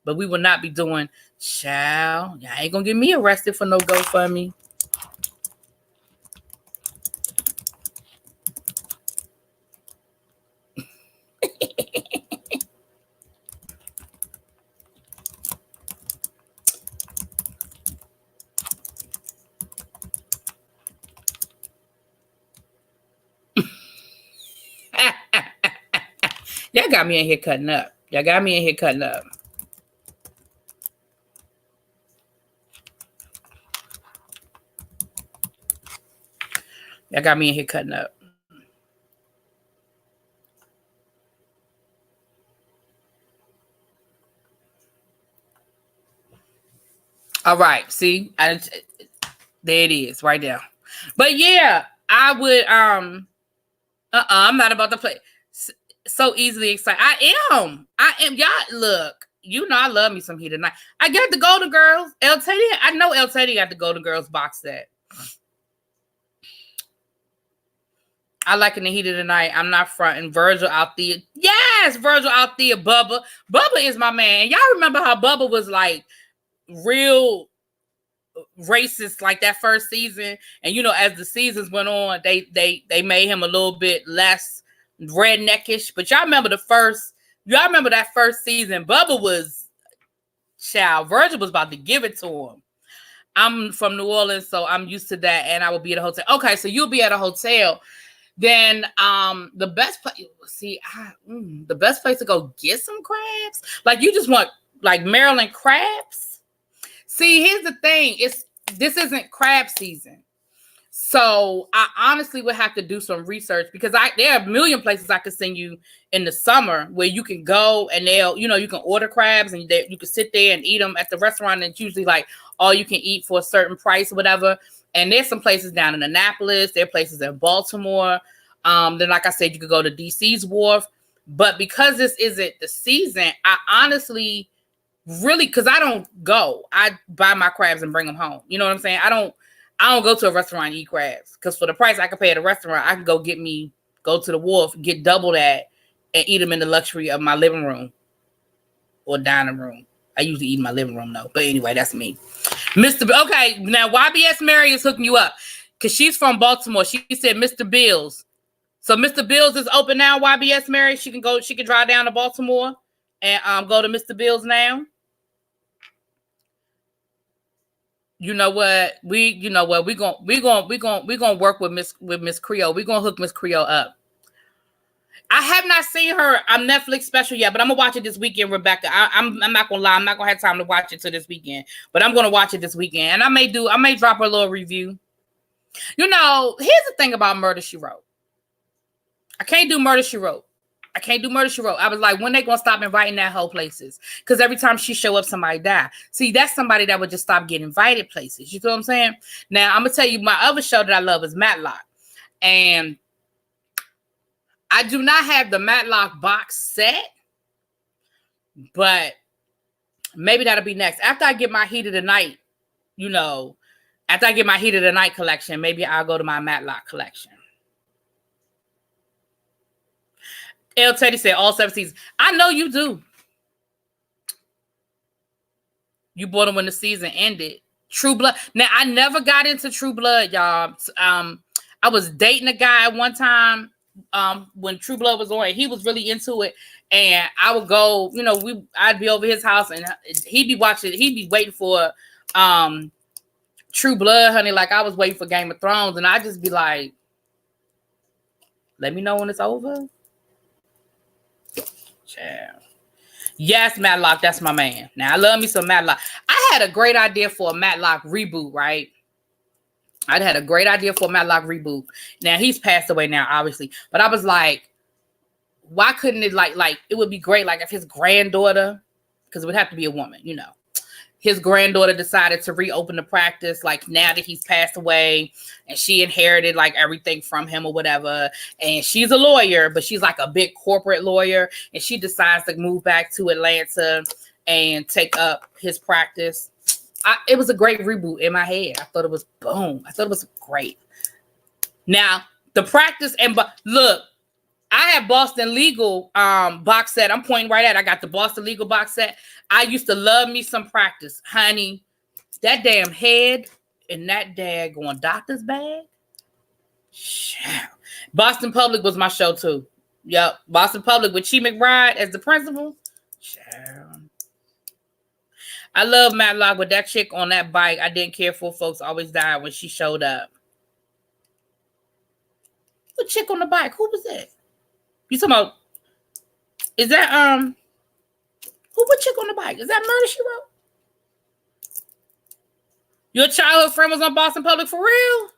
Speaker 1: But we will not be doing, child. Y'all ain't going to get me arrested for no GoFundMe. Y'all got me in here cutting up. Y'all got me in here cutting up. Y'all got me in here cutting up. All right. See, there it is right there. But yeah, I would, I'm not about to play so easily excited. I am. Y'all, look, you know I love me some Heat tonight. I got the Golden Girls. I know El Teddy got the Golden Girls box set. I like in the Heat of the Night. I'm not fronting. Virgil out there. Yes, Virgil out there. Bubba. Bubba is my man. Y'all remember how Bubba was like real racist like that first season, and you know, as the seasons went on, they made him a little bit less redneckish. But y'all remember that first season, Bubba was Child, Virgil was about to give it to him. I'm from New Orleans, so I'm used to that, and I will be at a hotel. Okay, so you'll be at a hotel. Then the best place, the best place to go get some crabs, like you just want like Maryland crabs. See, here's the thing: this isn't crab season, so I honestly would have to do some research because there are a million places I could send you in the summer where you can go and you can order crabs and you can sit there and eat them at the restaurant, and it's usually like all you can eat for a certain price or whatever. And there's some places down in Annapolis, there are places in Baltimore. Then, like I said, you could go to DC's Wharf. But because this isn't the season, I honestly really, because I don't go, I buy my crabs and bring them home. You know what I'm saying? I don't go to a restaurant and eat crabs because for the price I could pay at a restaurant, I can go to the wharf, get double that, and eat them in the luxury of my living room or dining room. I usually eat in my living room though. But anyway, that's me. Okay, now YBS Mary is hooking you up because she's from Baltimore. She said Mr. Bills. So Mr. Bills is open now, YBS Mary. She can drive down to Baltimore and go to Mr. Bills now. You know what? We're gonna work with Miss Creole. We're gonna hook Miss Creole up. I have not seen her on Netflix special yet, but I'm gonna watch it this weekend, Rebecca. I'm not gonna lie, I'm not gonna have time to watch it till this weekend, but I'm gonna watch it this weekend, and I may drop her a little review. You know, here's the thing about Murder, She Wrote. I can't do Murder, She Wrote. I was like, when they gonna stop inviting that whole places? Because every time she show up, somebody die. See, that's somebody that would just stop getting invited places. You feel what I'm saying? Now, I'm gonna tell you, my other show that I love is Matlock, and I do not have the Matlock box set, but maybe that'll be next. After I get my Heat of the Night, collection, maybe I'll go to my Matlock collection. L. Teddy said all 7 seasons. I know you do. You bought them when the season ended. True Blood. Now, I never got into True Blood, y'all. I was dating a guy at one time when True Blood was on, and he was really into it. And I would go, I'd be over his house, and he'd be waiting for True Blood, honey, like I was waiting for Game of Thrones. And I'd just be like, let me know when it's over. Child. Yes, Matlock, that's my man. Now, I love me some Matlock. I had a great idea for a Matlock reboot, right? I'd had a great idea for a Matlock reboot. Now, he's passed away now, obviously. But I was like, why couldn't it, it would be great, like, if his granddaughter, because it would have to be a woman, his granddaughter decided to reopen the practice, like, now that he's passed away, and she inherited, like, everything from him or whatever, and she's a lawyer, but she's, like, a big corporate lawyer, and she decides to move back to Atlanta and take up his practice. It was a great reboot in my head. I thought it was boom. I thought it was great. Now, the practice, look, I have Boston Legal box set. I'm pointing right at it. I got the Boston Legal box set. I used to love me some practice. Honey, that damn head in that daggone doctor's bag. Boston Public was my show too. Yep. Boston Public with Chi McBride as the principal. I love Matlock with that chick on that bike. I didn't care for folks always died when she showed up. The chick on the bike. Who was that? You talking about? Is that what chick on the bike? Is that Murder, She Wrote? Your childhood friend was on Boston Public for real?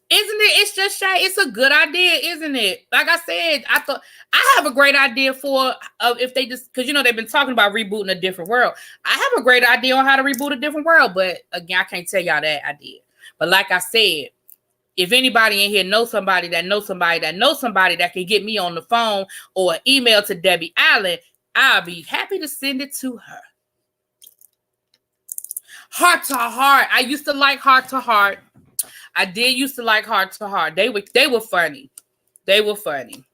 Speaker 1: Isn't it? It's just shy. It's a good idea, isn't it? Like I said, I thought I have a great idea for if they just, because they've been talking about rebooting A Different World. I have a great idea on how to reboot A Different World, but again, I can't tell y'all that idea. But like I said, if anybody in here knows somebody that knows somebody that knows somebody that can get me on the phone or an email to Debbie Allen, I'll be happy to send it to her. Heart to Heart. I used to like Heart to Heart. I did used to like Heart to Heart. They were funny. They were funny.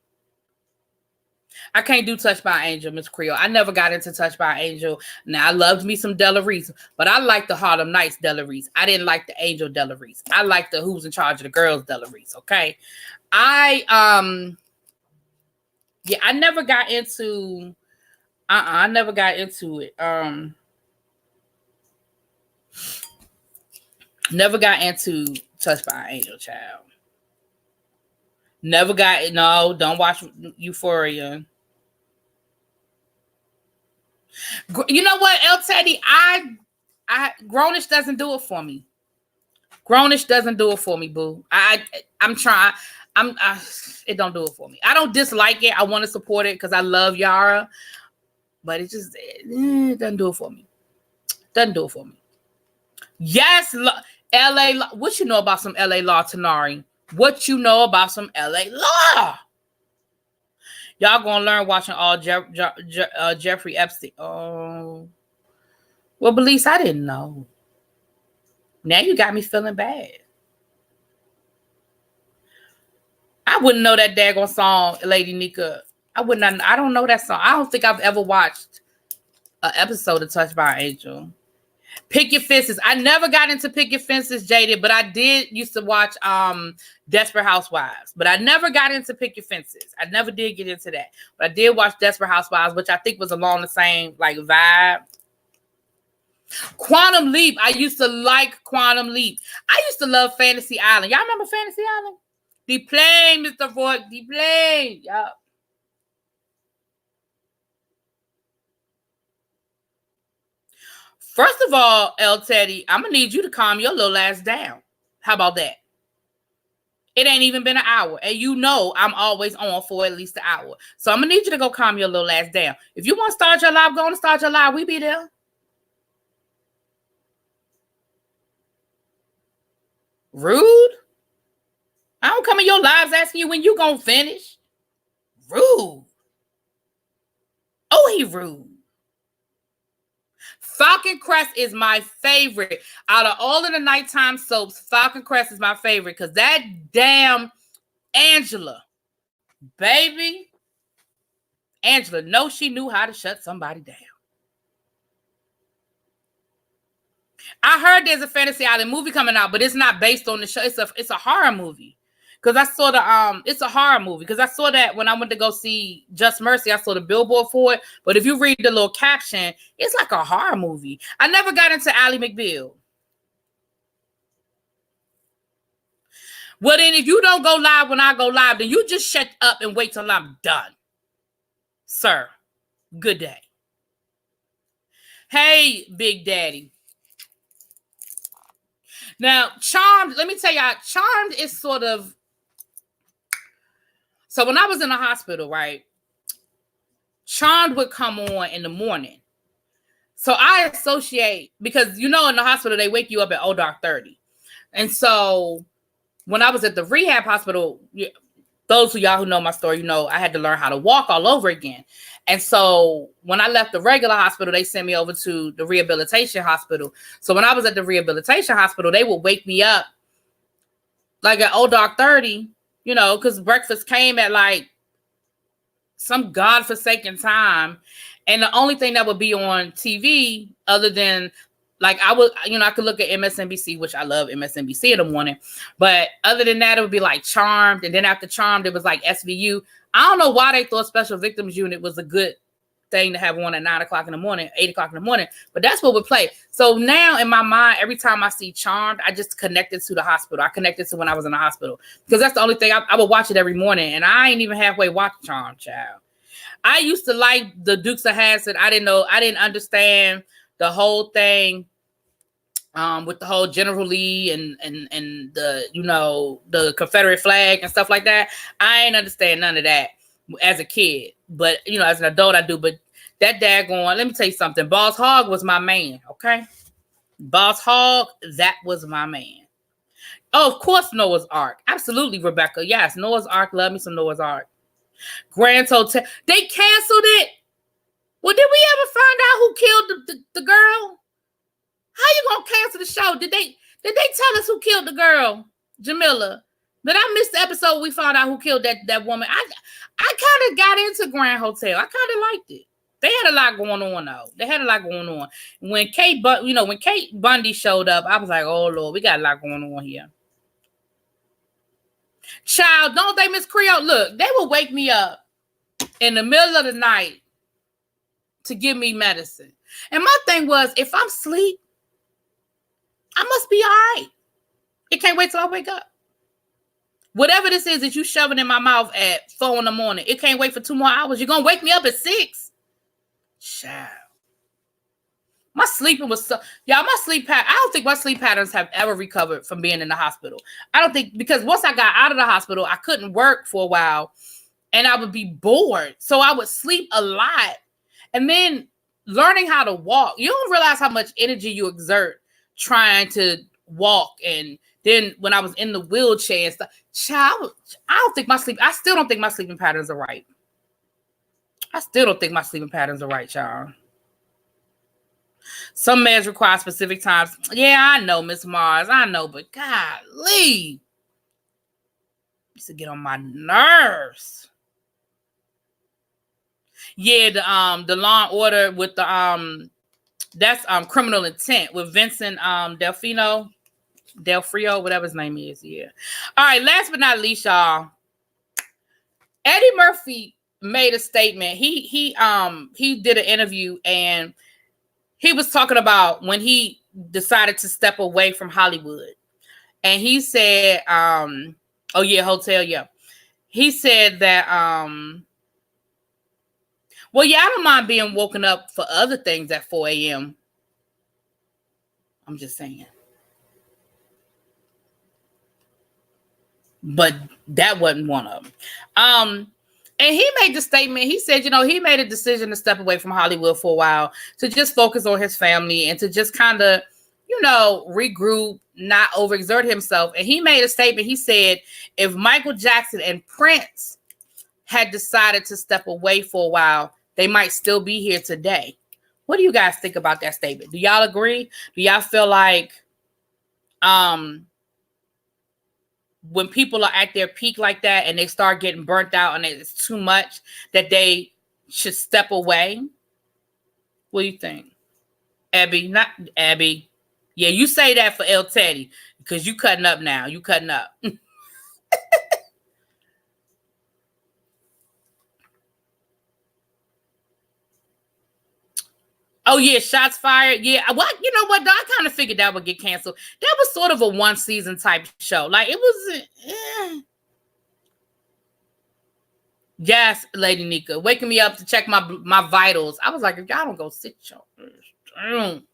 Speaker 1: I can't do Touched by an Angel, Miss Creole. I never got into Touched by an Angel. Now, I loved me some Della Reese, but I liked the Harlem Nights Della Reese. I didn't like the Angel Della Reese. I liked the Who's in Charge of the Girls Della Reese, okay? I never got into I never got into it. Never got into Touched by an Angel, child. Never got no. Don't watch Euphoria. You know what, El Teddy? Grownish doesn't do it for me. Grownish doesn't do it for me, boo. I'm trying. It don't do it for me. I don't dislike it. I want to support it because I love Yara, but it just doesn't do it for me. Doesn't do it for me. Yes, LA. What you know about some LA law, Tanari? What you know about some LA law? Y'all gonna learn watching all Jeffrey Epstein. Oh, well, Belize, I didn't know. Now you got me feeling bad. I wouldn't know that daggone song, Lady Nika. I don't know that song. I don't think I've ever watched an episode of Touched by an Angel. Picket Fences. I never got into Picket Fences, Jaded, but I did used to watch Desperate Housewives. But I never got into Picket Fences. I never did get into that. But I did watch Desperate Housewives, which I think was along the same like vibe. Quantum Leap. I used to like Quantum Leap. I used to love Fantasy Island. Y'all remember Fantasy Island? The plane, Mr. Ford. The plane. Yup. First of all, El Teddy, I'm going to need you to calm your little ass down. How about that? It ain't even been an hour. And you know I'm always on for at least an hour. So I'm going to need you to go calm your little ass down. If you want to start your live, go on and start your live. We be there. Rude. I don't come in your lives asking you when you going to finish. Rude. Oh, he rude. Falcon Crest is my favorite. Out of all of the nighttime soaps, Falcon Crest is my favorite because that damn Angela, baby, Angela knows she knew how to shut somebody down. I heard there's a Fantasy Island movie coming out, but it's not based on the show. It's a horror movie. Because I saw it's a horror movie. Because I saw that when I went to go see Just Mercy, I saw the billboard for it. But if you read the little caption, it's like a horror movie. I never got into Ally McBeal. Well, then if you don't go live when I go live, then you just shut up and wait till I'm done. Sir, good day. Hey, Big Daddy. Now, Charmed, let me tell y'all, Charmed is sort of... So when I was in the hospital, right, Charmed would come on in the morning. So I associate, because you know in the hospital, they wake you up at dark 30. And so when I was at the rehab hospital, those of y'all who know my story, you know I had to learn how to walk all over again. And so when I left the regular hospital, they sent me over to the rehabilitation hospital. So when I was at the rehabilitation hospital, they would wake me up like at dark 30, you know, because breakfast came at like some godforsaken time. And the only thing that would be on TV other than like I could look at MSNBC, which I love MSNBC in the morning. But other than that, it would be like Charmed. And then after Charmed, it was like SVU. I don't know why they thought Special Victims Unit was a good thing to have on at 9 o'clock in the morning, 8 o'clock in the morning. But that's what would play. So now in my mind, every time I see Charmed, I just connected to the hospital. I connected to when I was in the hospital. Because that's the only thing. I would watch it every morning. And I ain't even halfway watched Charmed, child. I used to like the Dukes of Hazzard. I didn't understand the whole thing with the whole General Lee and the, you know, the Confederate flag and stuff like that. I ain't understand none of that as a kid. But, you know, as an adult, I do. But that daggone, let me tell you something. Boss Hogg was my man, okay? Boss Hogg, that was my man. Oh, of course, Noah's Ark. Absolutely, Rebecca. Yes, Noah's Ark. Love me some Noah's Ark. Grand Hotel. They canceled it. Well, did we ever find out who killed the girl? How you gonna cancel the show? Did they tell us who killed the girl, Jamila? Did I miss the episode we found out who killed that woman? I kind of got into Grand Hotel. I kind of liked it. They had a lot going on though. They had a lot going on. When Kate Bundy showed up, I was like, oh Lord, we got a lot going on here. Child, don't they, Miss Creole? Look, they will wake me up in the middle of the night to give me medicine. And my thing was, if I'm asleep, I must be all right. It can't wait till I wake up. Whatever this is that you shoving in my mouth at 4 a.m, it can't wait for 2 more hours. You're going to wake me up at 6. Child. My sleeping was so... Y'all, my sleep pattern... I don't think my sleep patterns have ever recovered from being in the hospital. I don't think... Because once I got out of the hospital, I couldn't work for a while. And I would be bored. So I would sleep a lot. And then learning how to walk. You don't realize how much energy you exert trying to walk. And then when I was in the wheelchair and stuff... Child, I don't think my sleep... I still don't think my sleeping patterns are right. I still don't think my sleeping patterns are right, y'all. Some meds require specific times. Yeah, I know, Miss Mars. I know, but golly. Used to get on my nerves. Yeah, the Law and Order with the that's Criminal Intent with Vincent Delfino, whatever his name is. Yeah. All right, last but not least, y'all. Eddie Murphy made a statement. He did an interview and he was talking about when he decided to step away from Hollywood. And he said, oh yeah, Hotel, yeah. He said that, well, yeah, I don't mind being woken up for other things at 4 a.m. I'm just saying. But that wasn't one of them. And he made the statement, he said, he made a decision to step away from Hollywood for a while to just focus on his family and to just kind of, regroup, not overexert himself. And he made a statement. He said, if Michael Jackson and Prince had decided to step away for a while, they might still be here today. What do you guys think about that statement? Do y'all agree? Do y'all feel like when people are at their peak like that and they start getting burnt out and it's too much that they should step away? What do you think? Abby, not Abby. Yeah, you say that for El Teddy because you cutting up now. You cutting up. Oh, yeah, shots fired. Yeah, what? You know what? I kind of figured that would get canceled. That was sort of a one-season type show. Like, it was... Yes, Lady Nika, waking me up to check my vitals. I was like, if y'all don't go sit your... Damn.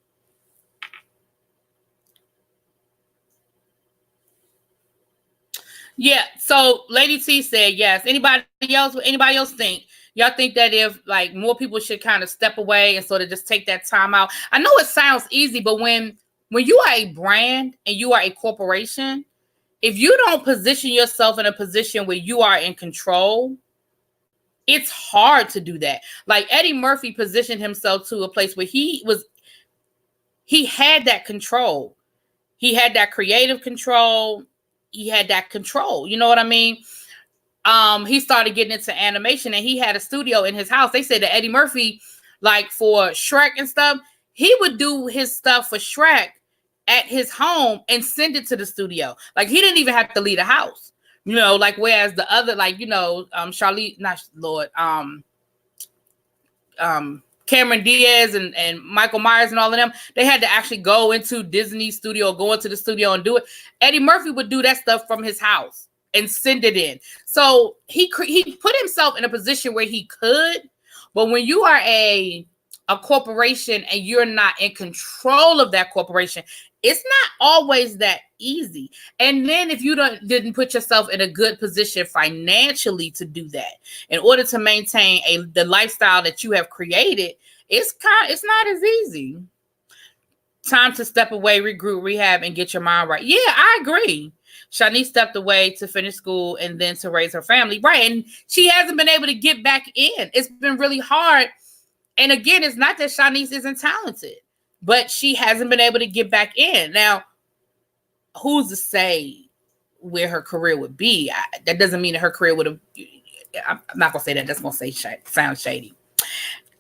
Speaker 1: Yeah, so Lady T said yes. Anybody else think? Y'all think that if like more people should kind of step away and sort of just take that time out? I know it sounds easy, but when you are a brand and you are a corporation, if you don't position yourself in a position where you are in control, it's hard to do that. Like Eddie Murphy positioned himself to a place where he had that control. He had that creative control. He had that control. You know what I mean? He started getting into animation and he had a studio in his house. They said that Eddie Murphy, like for Shrek and stuff, he would do his stuff for Shrek at his home and send it to the studio. Like he didn't even have to leave the house, like whereas the other, like, Charlize, not Lord, Cameron Diaz and Michael Myers and all of them, they had to actually go into Disney studio, go into the studio and do it. Eddie Murphy would do that stuff from his house and send it in. So he put himself in a position where he could, but when you are a corporation and you're not in control of that corporation, it's not always that easy. And then if you didn't put yourself in a good position financially to do that, in order to maintain the lifestyle that you have created, it's not as easy. Time to step away, regroup, rehab, and get your mind right. Yeah, I agree. Shanice stepped away to finish school and then to raise her family. Right. And she hasn't been able to get back in. It's been really hard. And again, it's not that Shanice isn't talented, but she hasn't been able to get back in. Now, who's to say where her career would be? That doesn't mean that her career would have... I'm not going to say that. That's going to sound shady.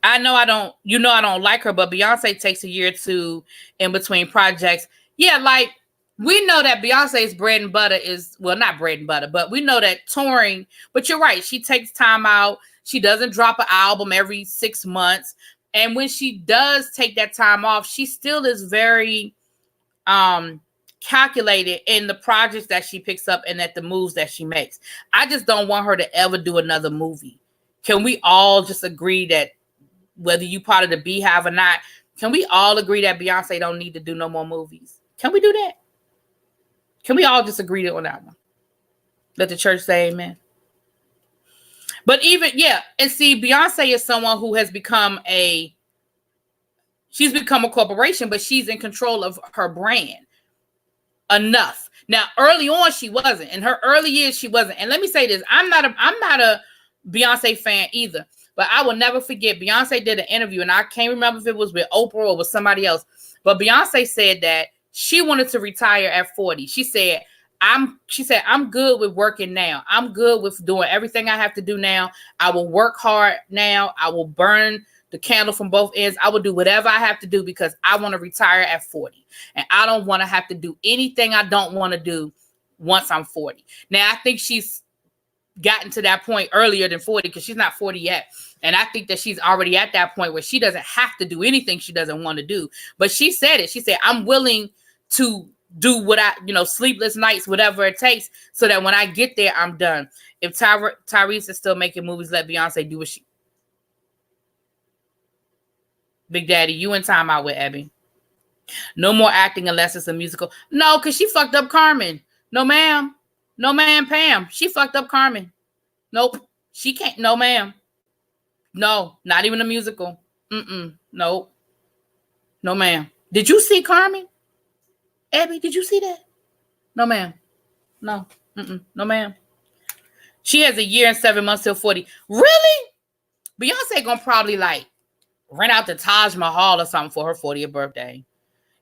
Speaker 1: I know I don't like her, but Beyonce takes a year or two in between projects. Yeah, like, we know that Beyonce's bread and butter is, well, not bread and butter, but we know that touring, but you're right. She takes time out. She doesn't drop an album every 6 months. And when she does take that time off, she still is very calculated in the projects that she picks up and at the moves that she makes. I just don't want her to ever do another movie. Can we all just agree that whether you part of the Beehive or not, can we all agree that Beyonce don't need to do no more movies? Can we do that? Can we all just agree on that one? Let the church say amen. But even, yeah, and see, Beyonce is someone who has become she's become a corporation, but she's in control of her brand enough. Now, early on, she wasn't. In her early years, she wasn't. And let me say this, I'm not a Beyonce fan either, but I will never forget, Beyonce did an interview, and I can't remember if it was with Oprah or with somebody else, but Beyonce said that she wanted to retire at 40. She said, I'm good with working now. I'm good with doing everything I have to do now. I will work hard now. I will burn the candle from both ends. I will do whatever I have to do because I want to retire at 40. And I don't want to have to do anything I don't want to do once I'm 40. Now, I think she's gotten to that point earlier than 40 because she's not 40 yet. And I think that she's already at that point where she doesn't have to do anything she doesn't want to do. But she said it. She said, I'm willing to do what sleepless nights, whatever it takes, so that when I get there, I'm done. If Tyrese is still making movies, let Beyonce do what she. Big Daddy, you in time out with Abby. No more acting unless it's a musical. No, because she fucked up Carmen. No, ma'am. No, ma'am, Pam. She fucked up Carmen. Nope. She can't. No, ma'am. No, not even a musical. Nope. No, ma'am. Did you see Carmen? Abby, did you see that? No, ma'am. No. No, ma'am. She has a year and 7 months till 40. Really? Beyonce gonna probably rent out the Taj Mahal or something for her 40th birthday.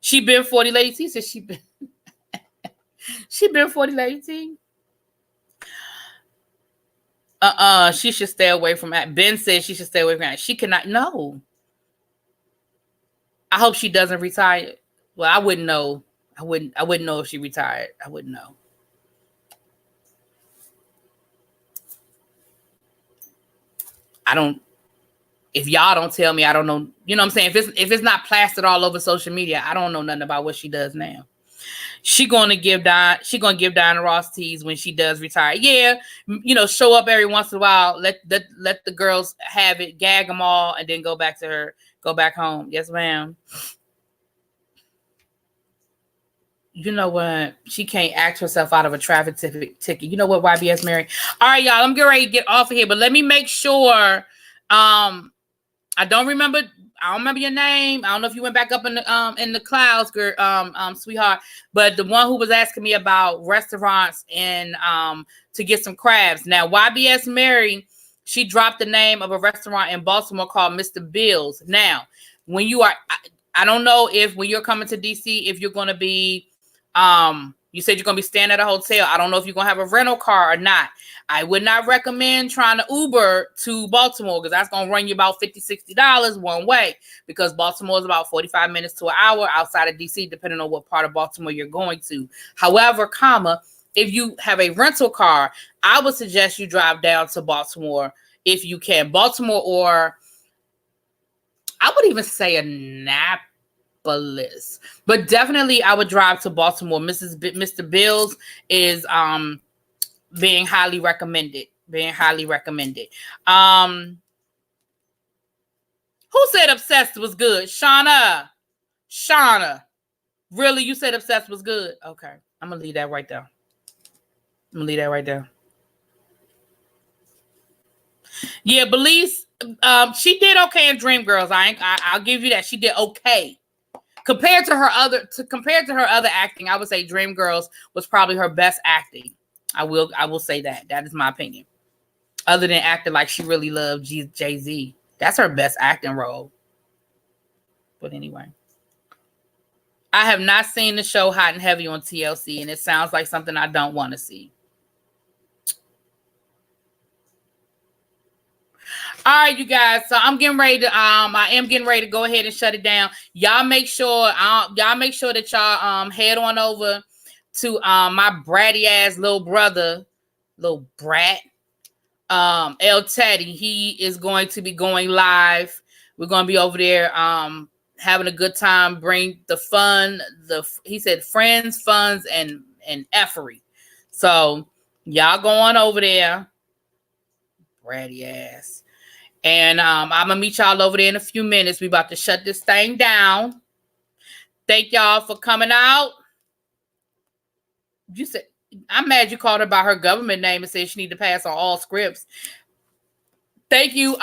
Speaker 1: She been 40, Lady T says she been 40, Lady T. She should stay away from that. Ben says she should stay away from that. She cannot. No. I hope she doesn't retire. Well, I wouldn't know. I wouldn't know if she retired. I wouldn't know. If y'all don't tell me, I don't know. You know what I'm saying? If it's not plastered all over social media, I don't know nothing about what she does now. She gonna give Diana Ross teas when she does retire. Yeah, show up every once in a while. Let the girls have it, gag them all, and then go back home. Yes, ma'am. You know what? She can't act herself out of a traffic ticket. You know what, YBS Mary? All right, y'all. I'm getting ready to get off of here, but let me make sure. I don't remember your name. I don't know if you went back up in the clouds, girl, sweetheart. But the one who was asking me about restaurants and to get some crabs. Now, YBS Mary, she dropped the name of a restaurant in Baltimore called Mr. Bill's. Now, when you are, I don't know if when you're coming to DC, if you're going to be, you said you're going to be staying at a hotel. I don't know if you're going to have a rental car or not. I would not recommend trying to Uber to Baltimore because that's going to run you about $50, $60 one way because Baltimore is about 45 minutes to an hour outside of DC, depending on what part of Baltimore you're going to. However, if you have a rental car, I would suggest you drive down to Baltimore if you can. Baltimore, or I would even say Annapolis. But definitely I would drive to Baltimore. Mr. Bill's is being highly recommended. Who said Obsessed was good? Shauna. Really? You said Obsessed was good? Okay. I'm gonna leave that right there. Yeah, Belize, she did okay in Dreamgirls. I'll give you that. She did okay. Compared to her other acting, I would say Dreamgirls was probably her best acting. I will say that. That is my opinion. Other than acting like she really loved Jay-Z. That's her best acting role. But anyway. I have not seen the show Hot and Heavy on TLC, and it sounds like something I don't want to see. All right, you guys. So I am getting ready to go ahead and shut it down. Y'all make sure that y'all head on over to my bratty ass little brother, little brat, El Teddy. He is going to be going live We're going to be over there having a good time. Bring the fun, he said friends, funds, and effery. So y'all go on over there. Bratty ass. And I'm going to meet y'all over there in a few minutes. We about to shut this thing down. Thank y'all for coming out. You said, I'm mad you called her by her government name and said she need to pass on all scripts. Thank you,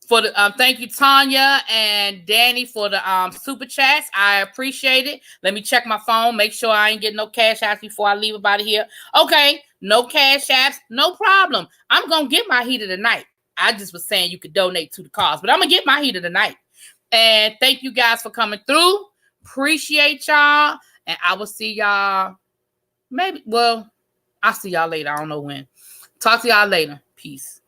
Speaker 1: for the thank you, Tanya and Danny, for the super chats. I appreciate it. Let me check my phone, make sure I ain't getting no cash apps before I leave up out of here. Okay, no cash apps, no problem. I'm gonna get my heat of the night. I just was saying you could donate to the cause, but I'm gonna get my heat of the night. And thank you guys for coming through. Appreciate y'all. And I will see y'all maybe. Well, I'll see y'all later. I don't know when. Talk to y'all later. Peace.